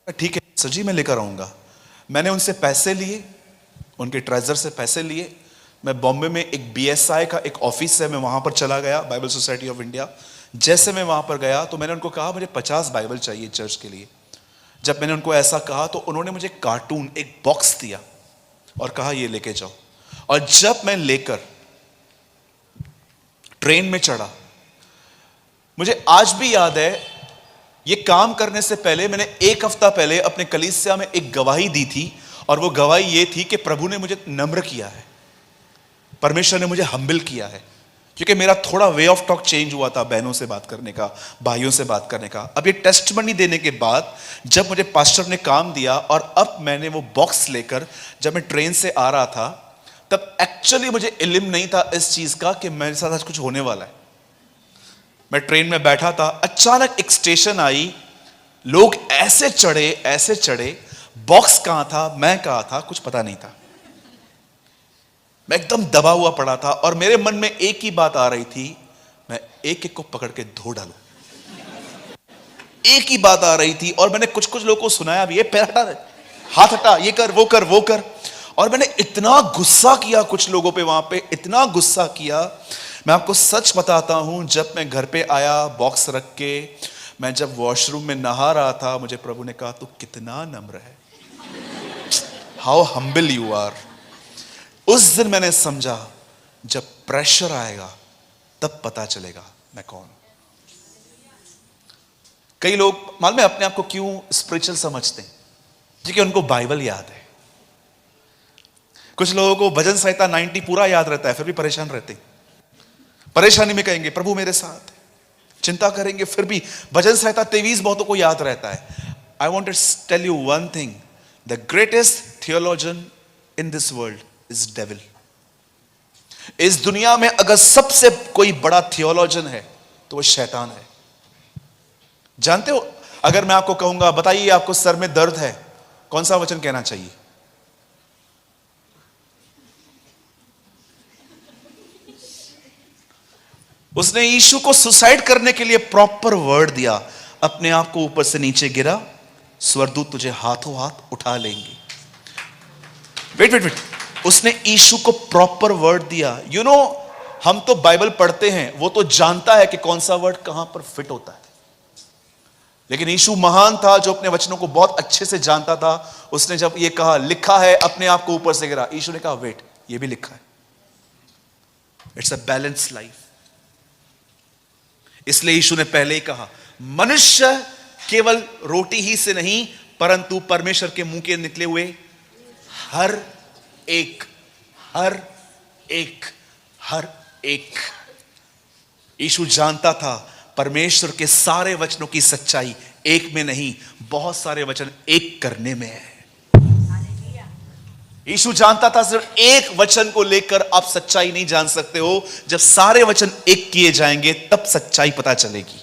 S1: ठीक है सर जी, मैं लेकर आऊंगा। मैंने उनसे पैसे लिए, उनके ट्रेजर से पैसे लिए। मैं बॉम्बे में एक BSI का एक ऑफिस है, मैं वहां पर चला गया, बाइबल सोसाइटी ऑफ इंडिया। जैसे मैं वहां पर गया तो मैंने उनको कहा मुझे 50 बाइबल चाहिए चर्च के लिए। जब मैंने उनको ऐसा कहा तो उन्होंने मुझे कार्टून, एक बॉक्स दिया और कहा ये लेके जाओ। और जब मैं लेकर ट्रेन में चढ़ा, मुझे आज भी याद है, ये काम करने से पहले मैंने 1 हफ्ता पहले अपने कलीसिया में एक गवाही दी थी, और वो गवाही ये थी कि प्रभु ने मुझे नम्र किया है, परमेश्वर ने मुझे हम्बल किया है, क्योंकि मेरा थोड़ा वे ऑफ टॉक चेंज हुआ था, बहनों से बात करने का, भाइयों से बात करने का। अब ये टेस्टमनी देने के बाद जब मुझे पास्टर ने काम दिया और अब मैंने वो बॉक्स लेकर जब मैं ट्रेन से आ रहा था, तब एक्चुअली मुझे इल्म नहीं था इस चीज का कि मेरे साथ आज कुछ होने वाला है। मैं ट्रेन में बैठा था, अचानक एक स्टेशन आई, लोग ऐसे चढ़े, बॉक्स कहां था, मैं कहां था, कुछ पता नहीं था। मैं एकदम दबा हुआ पड़ा था और मेरे मन में एक ही बात आ रही थी, मैं एक एक को पकड़ के धो डालूं। एक ही बात आ रही थी और मैंने कुछ लोगों को सुनाया भी, ये पैर हटा दे, हाथ हटा, ये कर, वो कर, वो कर। और मैंने इतना गुस्सा किया कुछ लोगों पे, वहां पे इतना गुस्सा किया। मैं आपको सच बताता हूं, जब मैं घर पे आया बॉक्स रख के, मैं जब वॉशरूम में नहा रहा था, मुझे प्रभु ने कहा, तू कितना नम्र है, हाउ हम्बल यू आर। उस दिन मैंने समझा, जब प्रेशर आएगा तब पता चलेगा मैं कौन हूं। कई लोग मालूम है अपने आप को क्यों स्पिरिचुअल समझते हैं? क्योंकि उनको बाइबल याद है। कुछ लोगों को भजन संहिता 90 पूरा याद रहता है, फिर भी परेशान रहते हैं। परेशानी में कहेंगे प्रभु मेरे साथ है, चिंता करेंगे फिर भी भजन संहिता 23 बहुतों को याद रहता है। I want to tell you one thing, the greatest theologian in this world is devil. इस दुनिया में अगर सबसे कोई बड़ा थियोलॉजियन है तो वो शैतान है। जानते हो, अगर मैं आपको कहूंगा बताइए आपको सर में दर्द है, कौन सा वचन कहना चाहिए? उसने यीशु को सुसाइड करने के लिए प्रॉपर वर्ड दिया, अपने आप को ऊपर से नीचे गिरा, स्वर्गदूत तुझे हाथों हाथ उठा लेंगे। वेट, उसने यीशु को प्रॉपर वर्ड दिया। यू नो, हम तो बाइबल पढ़ते हैं, वो तो जानता है कि कौन सा वर्ड कहां पर फिट होता है, लेकिन यीशु महान था जो अपने वचनों को बहुत अच्छे से जानता था। उसने जब ये कहा लिखा है, अपने आप को ऊपर से गिरा, यीशु ने कहा वेट, ये भी लिखा है। It's a balance life. इसलिए यीशु ने पहले ही कहा, मनुष्य केवल रोटी ही से नहीं परंतु परमेश्वर के मुंह के निकले हुए हर एक। यीशु जानता था परमेश्वर के सारे वचनों की सच्चाई एक में नहीं, बहुत सारे वचन एक करने में है। यीशु जानता था सिर्फ एक वचन को लेकर आप सच्चाई नहीं जान सकते हो, जब सारे वचन एक किए जाएंगे तब सच्चाई पता चलेगी।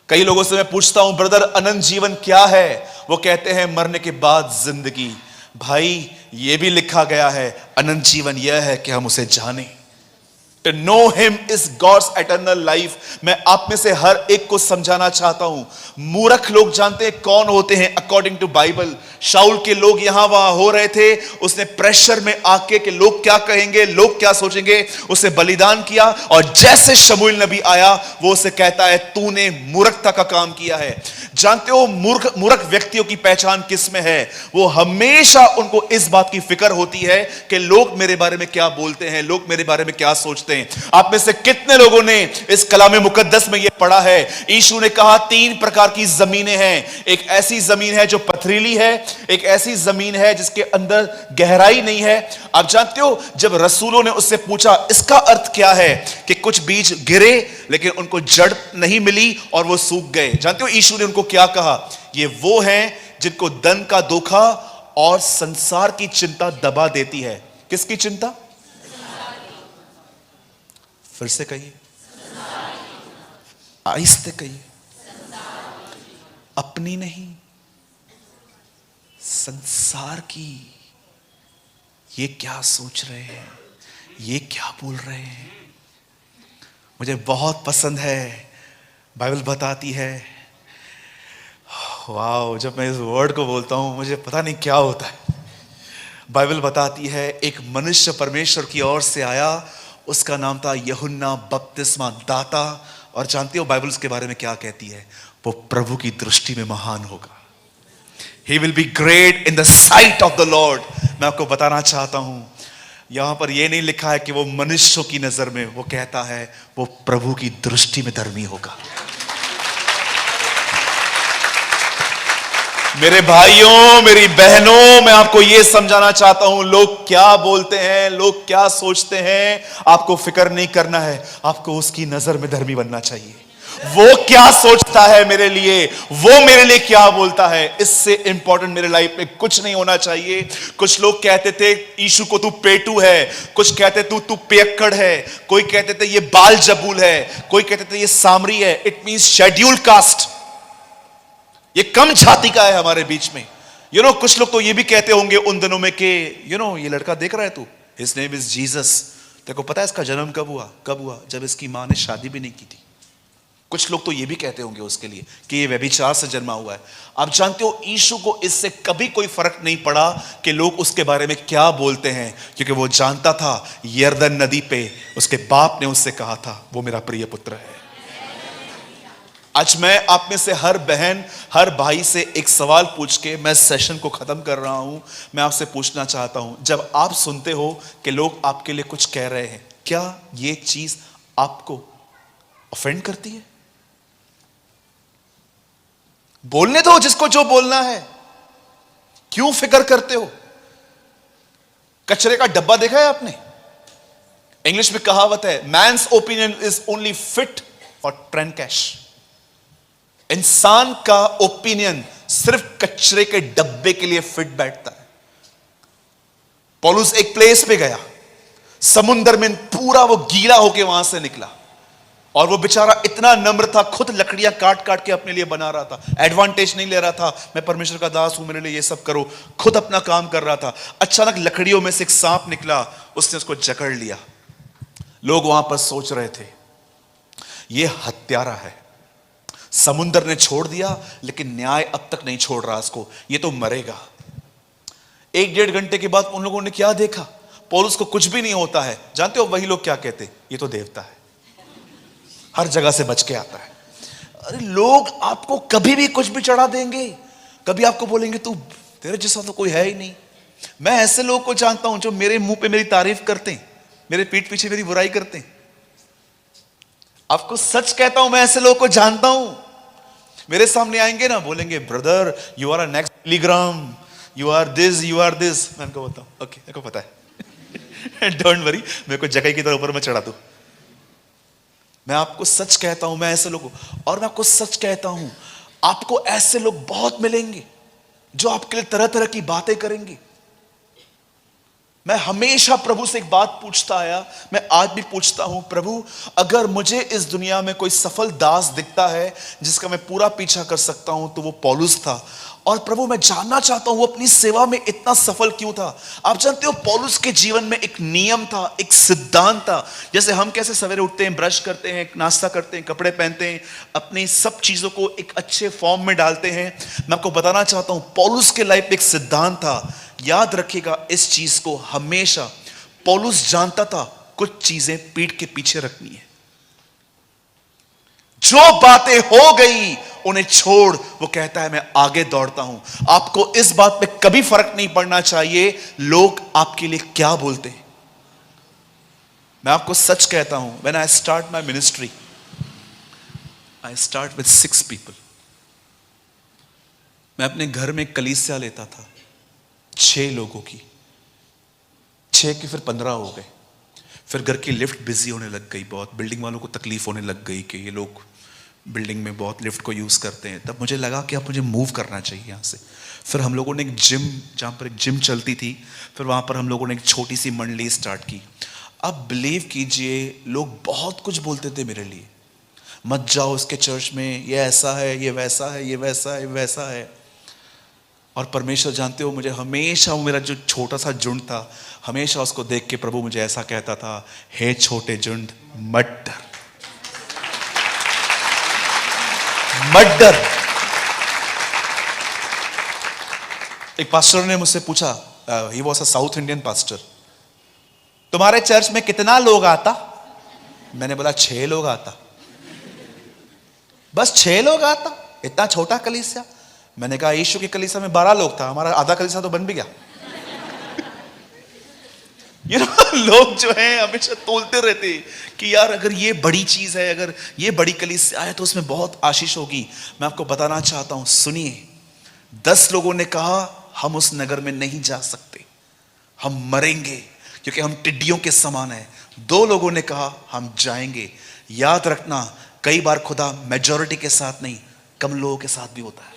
S1: कई लोगों से मैं पूछता हूं, ब्रदर अनंत जीवन क्या है? वो कहते हैं मरने के बाद जिंदगी। भाई ये भी लिखा गया है, अनंत जीवन यह है कि हम उसे जाने। To know him is God's eternal life। मैं आप में से हर एक को समझाना चाहता हूं, मूर्ख लोग जानते हैं कौन होते हैं अकॉर्डिंग टू बाइबल। शाऊल के लोग यहां वहां हो रहे थे, उसने प्रेशर में आके कि लोग क्या कहेंगे, लोग क्या सोचेंगे, उसे बलिदान किया। और जैसे शमूएल नबी आया, वो उसे कहता है तूने मूर्खता का काम किया है। जानते हो मूर्ख व्यक्तियों की पहचान किस में है? वो हमेशा उनको इस बात की फिक्र होती है कि लोग मेरे बारे में क्या बोलते हैं, लोग मेरे बारे में क्या सोचते हैं। आप में से कितने लोगों ने इस कलामे मुकद्दस में यह पढ़ा है? यीशु ने कहा 3 प्रकार की जमीनें हैं। एक ऐसी जमीन है जो पथरीली है, एक ऐसी जमीन है जिसके अंदर गहराई नहीं है। आप जानते हो, जब रसूलों ने उससे पूछा इसका अर्थ क्या है, कि कुछ बीज गिरे लेकिन उनको जड़ नहीं मिली और वो सूख गए। जानते हो यीशु ने उनको क्या कहा? ये वो हैं जिनको धन का धोखा और संसार की चिंता दबा देती है। किसकी चिंता? फिर से कहिए, आहिस्ते कहिए, अपनी नहीं, संसार की। ये क्या सोच रहे हैं, ये क्या बोल रहे हैं? मुझे बहुत पसंद है, बाइबल बताती है, वाह, जब मैं इस वर्ड को बोलता हूं मुझे पता नहीं क्या होता है। बाइबल बताती है एक मनुष्य परमेश्वर की ओर से आया, उसका नाम था यूहन्ना बपतिस्मा दाता। और जानते हो बाइबल उसके बारे में क्या कहती है? वो प्रभु की दृष्टि में महान होगा। He will be great in the sight of the Lord। मैं आपको बताना चाहता हूं, यहां पर यह नहीं लिखा है कि वो मनुष्यों की नजर में, वो कहता है वो प्रभु की दृष्टि में धर्मी होगा। मेरे भाइयों, मेरी बहनों, मैं आपको यह समझाना चाहता हूं, लोग क्या बोलते हैं, लोग क्या सोचते हैं, आपको फिक्र नहीं करना है। आपको उसकी नजर में धर्मी बनना चाहिए। वो क्या सोचता है मेरे लिए, वो मेरे लिए क्या बोलता है, इससे इंपॉर्टेंट मेरे लाइफ में कुछ नहीं होना चाहिए। कुछ लोग कहते थे यीशु को तू पेटू है, कुछ कहते तू पियक्कड़ है, कोई कहते थे ये बाल जबूल है, कोई कहते थे ये सामरी है। इट मींस शेड्यूल्ड कास्ट, ये कम जाति का है हमारे बीच में। कुछ लोग तो ये भी कहते होंगे उन दिनों में कि ये लड़का देख रहा है तू, हिज नेम इज जीसस, तेरे को पता है इसका जन्म कब हुआ? जब इसकी मां ने शादी भी नहीं की थी। कुछ लोग तो ये भी कहते होंगे उसके लिए कि ये व्यभिचार से जन्मा हुआ है। आप जानते हो यीशु को इससे कभी कोई फर्क नहीं पड़ा कि लोग उसके बारे में क्या बोलते हैं, क्योंकि वो जानता था यरदन नदी पे उसके बाप ने उससे कहा था वो मेरा प्रिय पुत्र है। आज मैं आप में से हर बहन हर भाई से एक सवाल पूछ के मैं सेशन को खत्म कर रहा हूं। मैं आपसे पूछना चाहता हूं, जब आप सुनते हो कि लोग आपके लिए कुछ कह रहे हैं, क्या ये चीज आपको ऑफेंड करती है? बोलने दो जिसको जो बोलना है, क्यों फिक्र करते हो? कचरे का डब्बा देखा है आपने? इंग्लिश में कहावत है, man's opinion is only fit for train cash. इंसान का ओपिनियन सिर्फ कचरे के डब्बे के लिए फिट बैठता है। पौलुस एक प्लेस पे गया, समुद्र में पूरा वो गीला होके वहां से निकला, और वो बेचारा इतना नम्र था, खुद लकड़ियां काट काट के अपने लिए बना रहा था, एडवांटेज नहीं ले रहा था, मैं परमेश्वर का दास हूं मेरे लिए ये सब करो, खुद अपना काम कर रहा था। अचानक लकड़ियों में से एक सांप निकला, उसने उसको जकड़ लिया। लोग वहां पर सोच रहे थे ये हत्यारा है, समुद्र ने छोड़ दिया लेकिन न्याय अब तक नहीं छोड़ रहा इसको, ये तो मरेगा। 1-1.5 घंटे के बाद उन लोगों ने क्या देखा, पौलुस को कुछ भी नहीं होता है। जानते हो वही लोग क्या कहते, ये तो देवता है, हर जगह से बच के आता है। अरे लोग आपको कभी भी कुछ भी चढ़ा देंगे, कभी आपको बोलेंगे तू तेरे जैसा तो कोई है ही नहीं। मैं ऐसे लोगों को जानता हूं जो मेरे मुंह पे मेरी तारीफ करते हैं, मेरे पीठ पीछे मेरी बुराई करते हैं। आपको सच कहता हूं, मैं ऐसे लोगों को जानता हूं। मेरे सामने आएंगे ना, बोलेंगे brother you are a next milligram, you are this, you are this. मैं उनको बोलता हूं ओके मेरे को पता है डोंट वरी, मेरे को जगह की तरह ऊपर मैं चढ़ा दूं। मैं आपको सच कहता हूं, मैं ऐसे लोगों, और मैं आपको सच कहता हूं, आपको ऐसे लोग बहुत मिलेंगे जो आपके लिए तरह तरह की बातें करेंगे। मैं हमेशा प्रभु से एक बात पूछता आया, मैं आज भी पूछता हूं, प्रभु अगर मुझे इस दुनिया में कोई सफल दास दिखता है जिसका मैं पूरा पीछा कर सकता हूं तो वो पौलुस था। और प्रभु मैं जानना चाहता हूं वो अपनी सेवा में इतना सफल क्यों था। आप जानते हो पौलुस के जीवन में एक नियम था, एक सिद्धांत था। जैसे हम कैसे सवेरे उठते हैं, ब्रश करते हैं, नाश्ता करते हैं, कपड़े पहनते हैं, अपनी सब चीजों को एक अच्छे फॉर्म में डालते हैं, मैं आपको बताना चाहता हूं पौलुस के लाइफ में एक सिद्धांत था। याद रखिएगा इस चीज को हमेशा, पौलुस जानता था कुछ चीजें पीठ के पीछे रखनी है। जो बातें हो गई उन्हें छोड़, वो कहता है मैं आगे दौड़ता हूं। आपको इस बात पे कभी फर्क नहीं पड़ना चाहिए लोग आपके लिए क्या बोलते हैं। मैं आपको सच कहता हूं, when I start my ministry I start with 6 people. मैं अपने घर में कलीसिया लेता था 6 लोगों की, 6 की फिर 15 हो गए, फिर घर की लिफ्ट बिजी होने लग गई, बहुत बिल्डिंग वालों को तकलीफ होने लग गई कि ये लोग बिल्डिंग में बहुत लिफ्ट को यूज करते हैं। तब मुझे लगा कि अब मुझे मूव करना चाहिए यहाँ से। फिर हम लोगों ने एक जिम, जहाँ पर एक जिम चलती थी, फिर वहाँ पर हम लोगों ने एक छोटी सी मंडली स्टार्ट की। अब बिलीव कीजिए लोग बहुत कुछ बोलते थे मेरे लिए, मत जाओ उसके चर्च में, ये ऐसा है, ये वैसा है, ये वैसा है, वैसा है। और परमेश्वर जानते हो मुझे हमेशा, वो मेरा जो छोटा सा झुंड था, हमेशा उसको देख के प्रभु मुझे ऐसा कहता था, हे छोटे झुंड मत डर, मत डर। एक पास्टर ने मुझसे पूछा, he was a south Indian pastor, तुम्हारे चर्च में कितना लोग आता? मैंने बोला 6 लोग आता। बस 6 लोग आता? इतना छोटा कलीसिया? मैंने कहा यीशु के कलीसिया में 12 लोग था, हमारा आधा कलीसिया तो बन भी गया। लोग जो हैं हमेशा तोलते रहते कि यार अगर ये बड़ी चीज है, अगर ये बड़ी कलीसिया है तो उसमें बहुत आशीष होगी। मैं आपको बताना चाहता हूं, सुनिए, 10 लोगों ने कहा हम उस नगर में नहीं जा सकते, हम मरेंगे क्योंकि हम टिड्डियों के समान हैं। 2 लोगों ने कहा हम जाएंगे। याद रखना, कई बार खुदा मेजॉरिटी के साथ नहीं, कम लोगों के साथ भी होता है।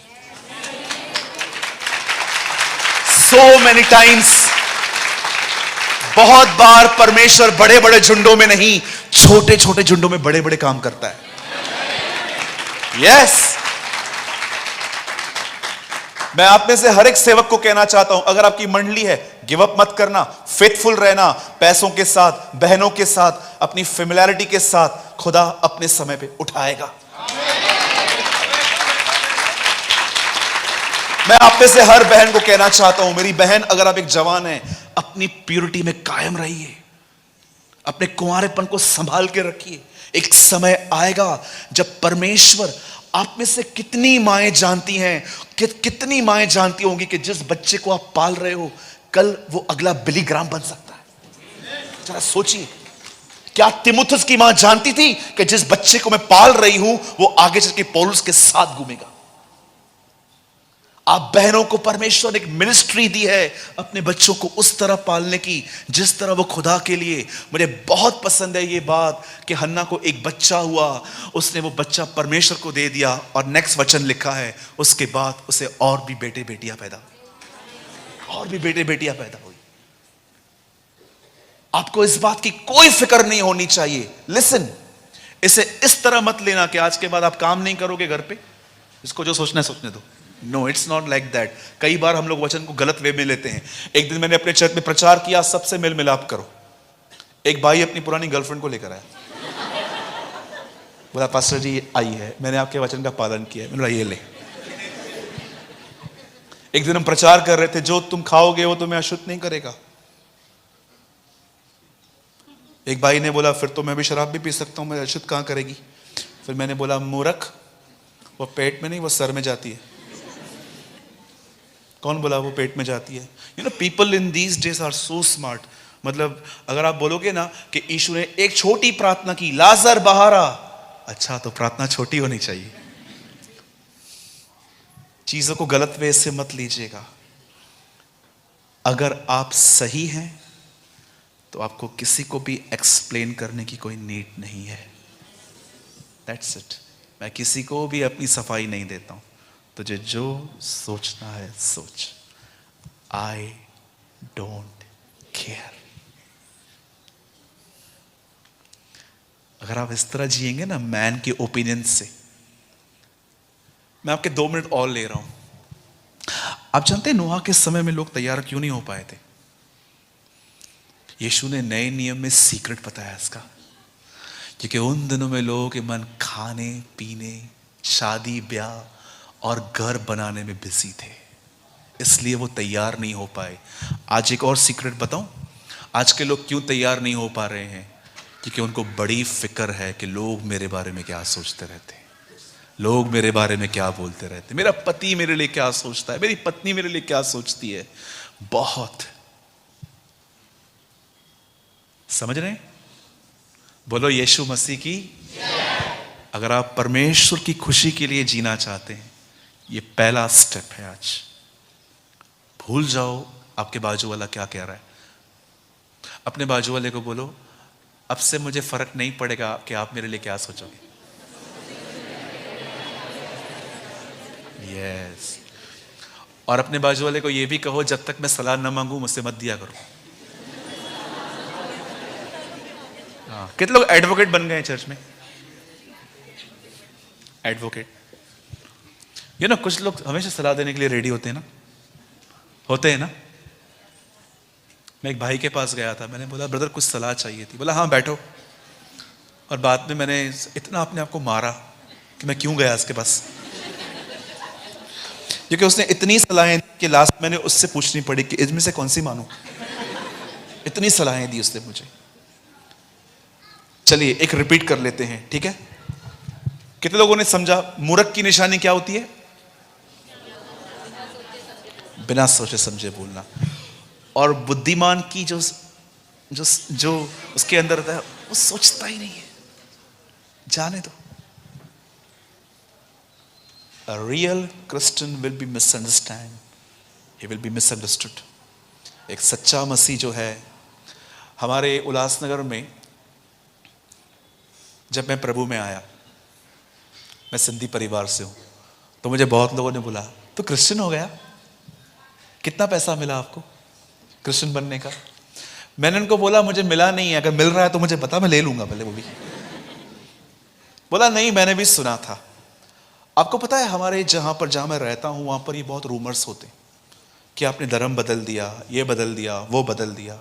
S1: So many times, बहुत बार परमेश्वर बड़े बड़े झुंडों में नहीं, छोटे छोटे झुंडों में बड़े बड़े काम करता है। यस, मैं आप में से हर एक सेवक को कहना चाहता हूं, अगर आपकी मंडली है, गिव अप मत करना, फेथफुल रहना, पैसों के साथ, बहनों के साथ, अपनी फेमिलियरिटी के साथ, खुदा अपने समय पे उठाएगा। मैं आप में से हर बहन को कहना चाहता हूं, मेरी बहन, अगर आप एक जवान हैं, अपनी प्यूरिटी में कायम रहिए, अपने कुंवारेपन को संभाल के रखिए। एक समय आएगा जब परमेश्वर, आप में से कितनी माएं जानती हैं, कितनी माएं जानती होंगी कि जिस बच्चे को आप पाल रहे हो, कल वो अगला बिली ग्राम बन सकता है। जरा सोचिए, क्या तिमुथियुस की मां जानती थी कि जिस बच्चे को मैं पाल रही हूं वो आगे चल के पौलुस के साथ घूमेगा? आप बहनों को परमेश्वर एक मिनिस्ट्री दी है अपने बच्चों को उस तरह पालने की जिस तरह वो खुदा के लिए। मुझे बहुत पसंद है ये बात कि हन्ना को एक बच्चा हुआ, उसने वो बच्चा परमेश्वर को दे दिया, और नेक्स्ट वचन लिखा है, उसके बाद उसे और भी बेटे बेटियां पैदा हुई। आपको इस बात की कोई फिक्र नहीं होनी चाहिए। लिसन, इसे इस तरह मत लेना कि आज के बाद आप काम नहीं करोगे घर पे, इसको जो सोचना है सोचने दो। No, it's not like that. कई बार हम लोग वचन को गलत वे में लेते हैं। एक दिन मैंने अपने चर्च में प्रचार किया, सबसे मेल मिलाप करो। एक भाई अपनी पुरानी गर्लफ्रेंड को लेकर आया, बोला पास्टर जी आई है, मैंने आपके वचन का पालन किया है। मैंने बोला ये ले। एक दिन हम प्रचार कर रहे थे, जो तुम खाओगे वो तुम्हें अशुद्ध नहीं करेगा। एक भाई ने बोला फिर तो मैं भी शराब भी पी सकता हूं, मैं अशुद्ध कहां करेगी? फिर मैंने बोला मूर्ख, वो पेट में नहीं, वो सर में जाती है। कौन बोला वो पेट में जाती है? You know, people in these days are so smart. मतलब अगर आप बोलोगे ना कि यीशु ने एक छोटी प्रार्थना की, लाजर बाहर आ, अच्छा तो प्रार्थना छोटी होनी चाहिए। चीजों को गलत वे से मत लीजिएगा। अगर आप सही हैं तो आपको किसी को भी एक्सप्लेन करने की कोई नीड नहीं है। That's it. मैं किसी को भी अपनी सफाई नहीं देता हूं। तुझे जो सोचना है सोच, आई डोंट केयर। अगर आप इस तरह जिएंगे ना मैन के ओपिनियन से, मैं आपके 2 मिनट और ले रहा हूं। आप जानते हैं नोहा के समय में लोग तैयार क्यों नहीं हो पाए थे? यीशु ने नए नियम में सीक्रेट बताया इसका, क्योंकि उन दिनों में लोगों के मन खाने पीने, शादी ब्याह और घर बनाने में बिजी थे, इसलिए वो तैयार नहीं हो पाए। आज एक और सीक्रेट बताऊं, आज के लोग क्यों तैयार नहीं हो पा रहे हैं? क्योंकि उनको बड़ी फिक्र है कि लोग मेरे बारे में क्या सोचते रहते हैं, लोग मेरे बारे में क्या बोलते रहते हैं, मेरा पति मेरे लिए क्या सोचता है, मेरी पत्नी मेरे लिए क्या सोचती है। बहुत समझ रहे हैं? बोलो यीशु मसीह की। अगर आप परमेश्वर की खुशी के लिए जीना चाहते हैं, ये पहला स्टेप है। आज भूल जाओ आपके बाजू वाला क्या कह रहा है। अपने बाजू वाले को बोलो, अब से मुझे फर्क नहीं पड़ेगा कि आप मेरे लिए क्या सोचोगे। यस। और अपने बाजू वाले को ये भी कहो, जब तक मैं सलाह न मांगू मुझसे मत दिया करो। हाँ, कितने लोग एडवोकेट बन गए हैं चर्च में? एडवोकेट, ये ना कुछ लोग हमेशा सलाह देने के लिए रेडी होते हैं ना। मैं एक भाई के पास गया था, मैंने बोला ब्रदर कुछ सलाह चाहिए थी। बोला हाँ बैठो। और बाद में मैंने इतना अपने आप को मारा कि मैं क्यों गया उसके पास, क्योंकि उसने इतनी सलाहें दी कि लास्ट मैंने उससे पूछनी पड़ी कि इसमें से कौन सी मानूं। इतनी सलाहें दी उसने मुझे। चलिए एक रिपीट कर लेते हैं, ठीक है? कितने लोगों ने समझा मूर्ख की निशानी क्या होती है? बिना सोचे समझे बोलना। और बुद्धिमान की जो उसके अंदर रहता है वो सोचता ही नहीं है, जाने दो। A real Christian will be misunderstood. He will be misunderstood. एक सच्चा मसीह जो है, हमारे उल्लासनगर में जब मैं प्रभु में आया, मैं सिंधी परिवार से हूं, तो मुझे बहुत लोगों ने बोला तो क्रिश्चियन हो गया, कितना पैसा मिला आपको क्रिश्चियन बनने का? मैंने उनको बोला मुझे मिला नहीं है, अगर मिल रहा है तो मुझे बता, मैं ले लूंगा पहले वो भी। बोला नहीं, मैंने भी सुना था। आपको पता है हमारे जहां मैं रहता हूं वहां पर ये बहुत रूमर्स होते हैं कि आपने धर्म बदल दिया, ये बदल दिया, वो बदल दिया।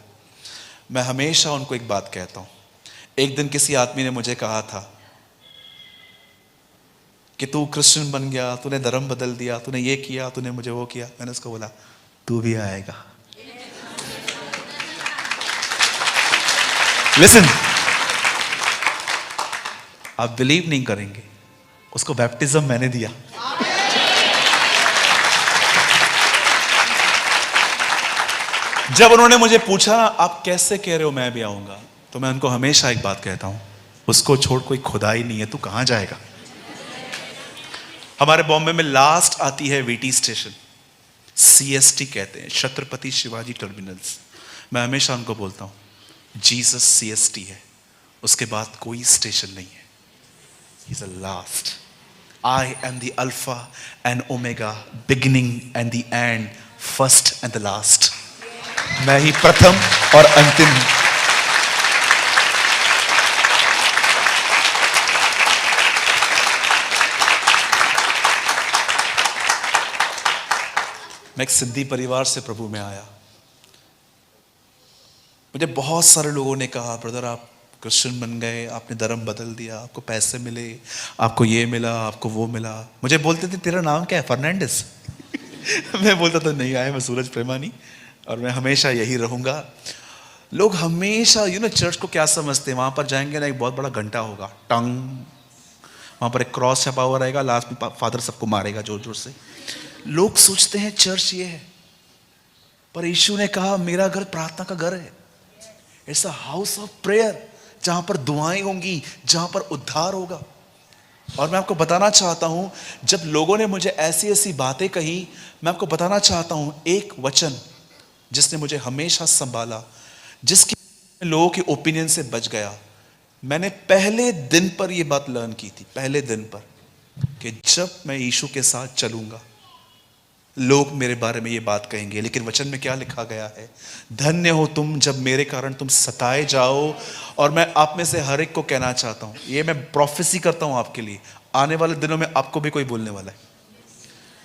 S1: मैं हमेशा उनको एक बात कहता हूं। एक दिन किसी आदमी ने मुझे कहा था कि तू क्रिश्चियन बन गया, तूने धर्म बदल दिया, तूने ये किया, तूने मुझे वो किया। मैंने उसको बोला तू भी आएगा। लिसन, आप बिलीव नहीं करेंगे, उसको बैप्टिज्म मैंने दिया। जब उन्होंने मुझे पूछा आप कैसे कह रहे हो मैं भी आऊंगा, तो मैं उनको हमेशा एक बात कहता हूं, उसको छोड़ कोई खुदा ही नहीं है, तू कहां जाएगा? हमारे बॉम्बे में लास्ट आती है वीटी स्टेशन, CST कहते हैं, छत्रपति शिवाजी टर्मिनल्स। मैं हमेशा उनको बोलता हूं जीसस CST है, उसके बाद कोई स्टेशन नहीं है। He is the last. I am the alpha and omega, beginning and the end, first and the last. मैं ही प्रथम और अंतिम हूं। मैं एक सिंधी परिवार से प्रभु में आया। मुझे बहुत सारे लोगों ने कहा ब्रदर आप क्रिश्चियन बन गए, आपने धर्म बदल दिया, आपको पैसे मिले, आपको ये मिला, आपको वो मिला। मुझे बोलते थे तेरा नाम क्या है? फर्नांडिस। मैं बोलता था नहीं आया, मैं सूरज प्रेमानी, और मैं हमेशा यही रहूंगा। लोग हमेशा चर्च को क्या समझते हैं, वहां पर जाएंगे ना, एक बहुत बड़ा घंटा होगा, टंग, वहां पर एक क्रॉस छपा हुआ रहेगा, लास्ट में फादर सबको मारेगा जोर जोर से। लोग सोचते हैं चर्च ये है, पर यीशु ने कहा मेरा घर प्रार्थना का घर है। It's a house of prayer, जहां पर दुआएं होंगी, जहां पर उद्धार होगा। और मैं आपको बताना चाहता हूं, जब लोगों ने मुझे ऐसी ऐसी बातें कही, मैं आपको बताना चाहता हूं एक वचन जिसने मुझे हमेशा संभाला, जिसकी लोगों के ओपिनियन से बच गया। मैंने पहले दिन पर यह बात लर्न की थी, पहले दिन पर, कि जब मैं यीशु के साथ चलूंगा लोग मेरे बारे में ये बात कहेंगे। लेकिन वचन में क्या लिखा गया है? धन्य हो तुम जब मेरे कारण तुम सताए जाओ। और मैं आप में से हर एक को कहना चाहता हूं, ये मैं प्रोफेसी करता हूं आपके लिए, आने वाले दिनों में आपको भी कोई बोलने वाला है।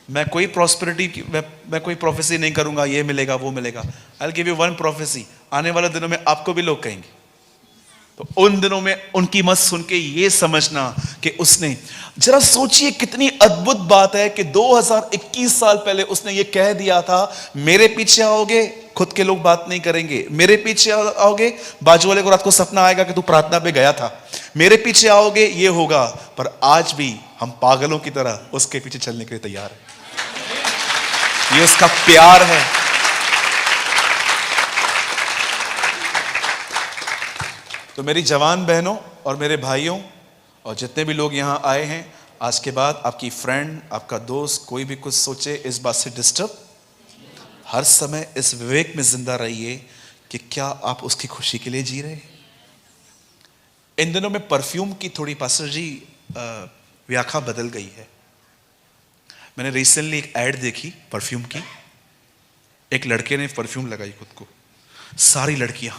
S1: मैं कोई प्रॉस्पेरिटी की मैं कोई प्रोफेसी नहीं करूंगा ये मिलेगा वो मिलेगा। I will give you one prophecy, आने वाले दिनों में आपको भी लोग कहेंगे। तो उन दिनों में उनकी मत सुन के ये समझना कि उसने, जरा सोचिए कितनी अद्भुत बात है कि 2021 साल पहले उसने ये कह दिया था, मेरे पीछे आओगे खुद के लोग बात नहीं करेंगे, मेरे पीछे आओगे बाजू वाले को रात को सपना आएगा कि तू प्रार्थना पे गया था, मेरे पीछे आओगे ये होगा। पर आज भी हम पागलों की तरह उसके पीछे चलने के लिए तैयार है। ये उसका प्यार है। तो मेरी जवान बहनों और मेरे भाइयों और जितने भी लोग यहाँ आए हैं, आज के बाद आपकी फ्रेंड, आपका दोस्त, कोई भी कुछ सोचे, इस बात से डिस्टर्ब, हर समय इस विवेक में जिंदा रहिए कि क्या आप उसकी खुशी के लिए जी रहे हैं। इन दिनों में परफ्यूम की थोड़ी पास्टर जी व्याख्या बदल गई है। मैंने रिसेंटली एक एड देखी परफ्यूम की, एक लड़के ने परफ्यूम लगाई खुद को, सारी लड़कियां।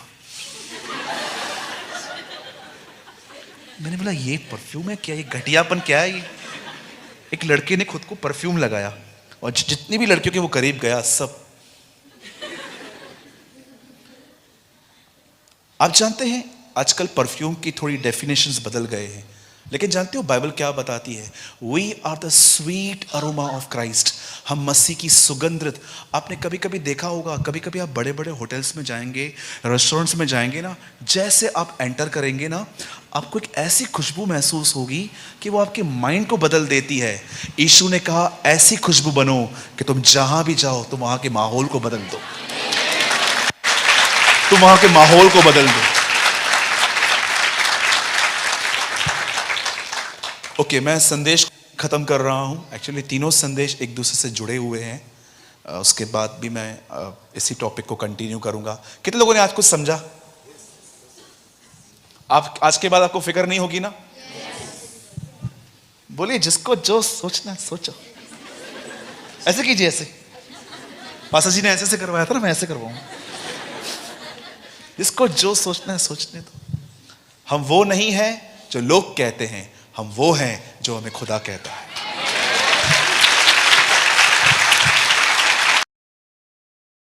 S1: मैंने बोला ये परफ्यूम है क्या, ये घटियापन क्या है ये? एक लड़के ने खुद को परफ्यूम लगाया और जितनी भी लड़कियों के वो करीब गया सब। आप जानते हैं आजकल परफ्यूम की थोड़ी डेफिनेशंस बदल गए हैं, लेकिन जानते हो बाइबल क्या बताती है? We are the sweet aroma of Christ. हम मसीह की सुगंधित। आपने कभी कभी देखा होगा, कभी कभी आप बड़े बड़े होटल्स में जाएंगे, रेस्टोरेंट्स में जाएंगे ना, जैसे आप एंटर करेंगे ना, आपको एक ऐसी खुशबू महसूस होगी कि वो आपके माइंड को बदल देती है। यीशु ने कहा ऐसी खुशबू बनो कि तुम जहां भी जाओ तुम वहां के माहौल को बदल दो, तुम वहां के माहौल को बदल दो। ओके, मैं संदेश ख़त्म कर रहा हूँ। एक्चुअली तीनों संदेश एक दूसरे से जुड़े हुए हैं। उसके बाद भी मैं इसी टॉपिक को कंटिन्यू करूँगा। कितने लोगों ने आज कुछ समझा? आप आज के बाद आपको फिक्र नहीं होगी ना? बोलिए, जिसको जो सोचना है सोचो। ऐसे कीजिए, ऐसे। पासा जी ने ऐसे करवाया था ना, मैं ऐसे करवाऊंगा। जिसको जो सोचना है सोचने दो। हम वो नहीं हैं जो लोग कहते हैं, हम वो हैं जो हमें खुदा कहता है।